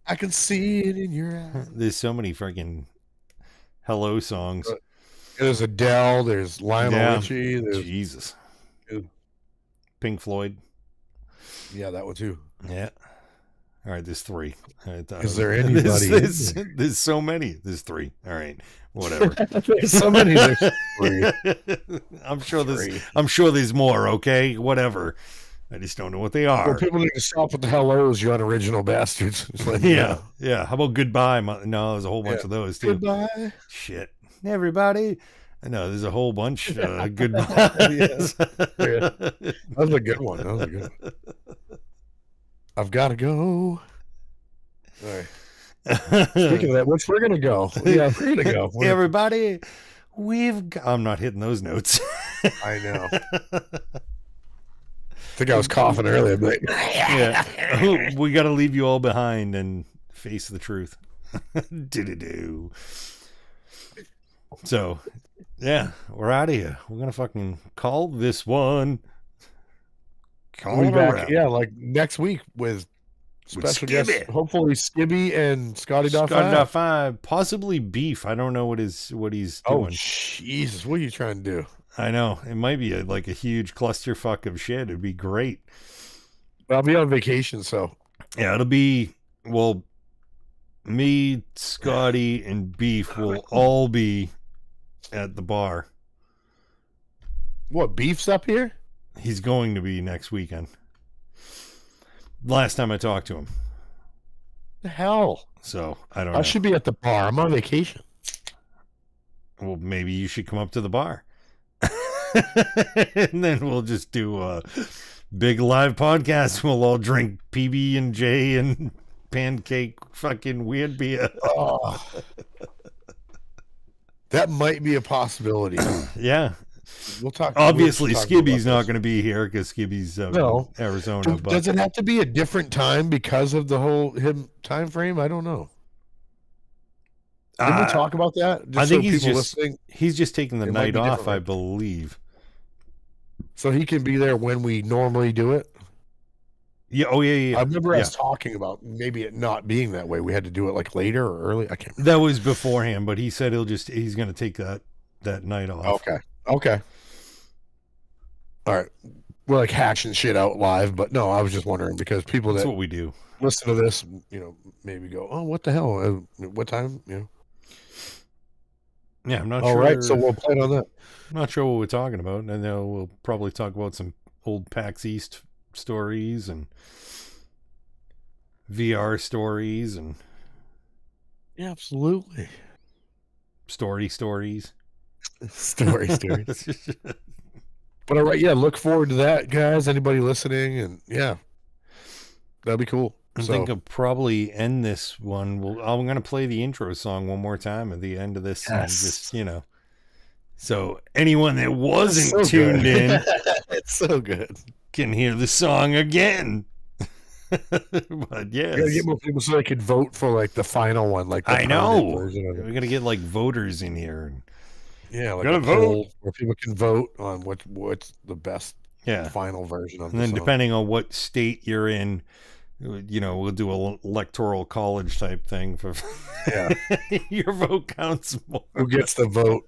I can see it in your eyes. There's so many freaking hello songs. There's Adele. There's Lionel Richie. There's Jesus. Pink Floyd. Yeah, that one too. Yeah. All right, there's 3. Is there anybody? There's so many. There's 3. All right, whatever. There's so many. There's 3. I'm sure there's more. Okay, whatever. I just don't know what they Well, are. people need to stop with the hellos, you unoriginal bastards. It's like, Yeah. How about goodbye? No, there's a whole bunch of those too. Goodbye. Shit. Everybody. I know there's a whole bunch. Goodbye. That was a good one. I've got to go. All right. Speaking of that, which we're gonna go. Yeah, we're gonna go. Everybody, I'm not hitting those notes. I know. I think I was coughing earlier, but yeah, we got to leave you all behind and face the truth. Do. So, yeah, we're out of here. We're gonna fucking call this one. We'll be back. Yeah, like next week with special guests. Hopefully, Skibby and Scotty.5. Possibly Beef. I don't know what he's doing. Oh, Jesus. What are you trying to do? I know. It might be like a huge clusterfuck of shit. It'd be great. I'll be on vacation, so. Yeah, it'll be, well, me, Scotty, and Beef will all be at the bar. What, Beef's up here? He's going to be next weekend. Last time I talked to him. The hell? So, I don't know. I should be at the bar. I'm on vacation. Well, maybe you should come up to the bar. And then we'll just do a big live podcast. We'll all drink PB&J and pancake fucking weird beer. Oh. That might be a possibility. Yeah. We'll talk. Obviously, Skibby's not going to be here because Skibby's Arizona. But does it have to be a different time because of the whole time frame? I don't know. Did we talk about that? I think he's just taking the night off, I believe. So he can be there when we normally do it? Yeah. Oh, yeah. I remember us talking about maybe it not being that way. We had to do it like later or early. I can't remember. That was beforehand, but he said he's going to take that night off. Okay. All right. We're like hashing shit out live, but no, I was just wondering because people That's what we do. Listen to this, maybe go, oh, what the hell? What time? Yeah, I'm not sure. All right, so we'll plan on that. I'm not sure what we're talking about, and then we'll probably talk about some old PAX East stories and VR stories and yeah, absolutely stories. Stories. But all right, yeah, look forward to that, guys. Anybody listening, and yeah, that'd be cool. I think I'll probably end this one. I'm going to play the intro song one more time at the end of this. Yes. And just, so anyone that wasn't tuned in, it's so good, can hear the song again. But yes, you gotta get more people so they could vote for like the final one. Like I know, we're gonna get like voters in here. Yeah, like a poll where people can vote on what's the best final version of. And then depending on what state you're in. We'll do an electoral college type thing for your vote counts more. Who gets the vote?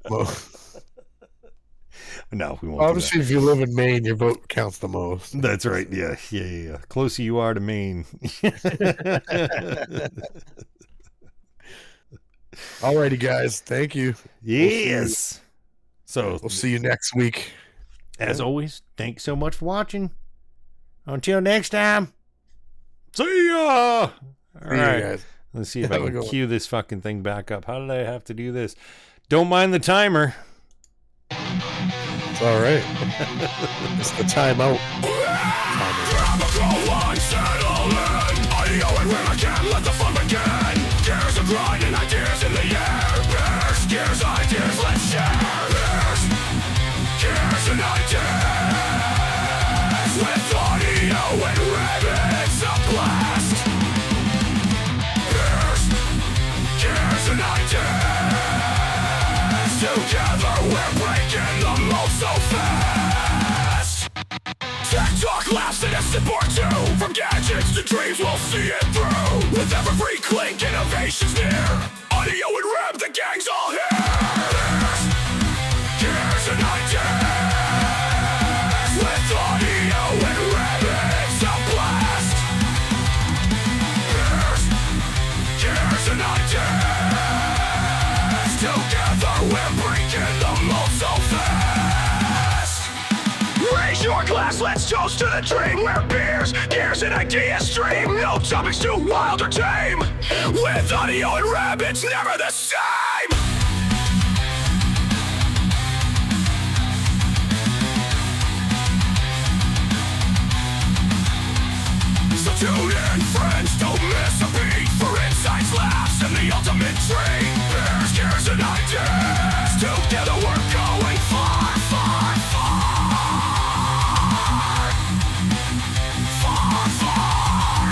No, we won't. Obviously, if you live in Maine, your vote counts the most. That's right. Yeah. Closer you are to Maine. Alrighty, guys. Thank you. Yes. We'll see you next week. As always, thanks so much for watching. Until next time. See ya! All right. Guys. Let's see if I can cue this fucking thing back up. How did I have to do this? Don't mind the timer. It's all right. It's the timeout. Let the fun begin. Gears of grind and ideas in the air. Bears, gears, ideas, let's share. Bears, gears and ideas. With audio and rabbits a blast. Bears, gears and ideas. Together we're breaking the mold so fast. Tech talk laughs and instant part two. From gadgets to dreams, we'll see it through. With every clink, innovation's near. Audio and rap, the gang's all here. Gears and ideas. With audio and rap, it's a blast. Gears and ideas. Together we're breaking the mold so fast. Raise your glass, let's let's toast to the dream where beers, gears, and ideas stream. No topics too wild or tame. With audio and rap, it's never the same. So tune in, friends, don't miss a beat for insights, laughs, and the ultimate treat. Beers, gears, and ideas. Together we're going far, far, far. Far, far.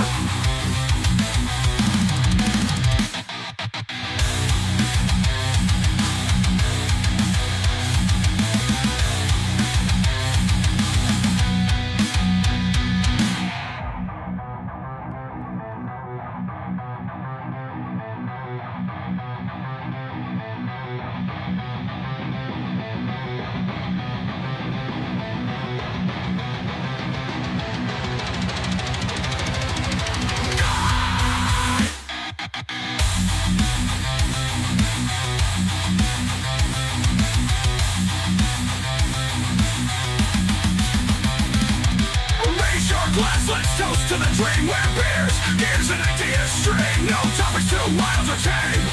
Raise your glass, let's toast to the dream where beers, gears, and ideas stream. No topics too wild or tame.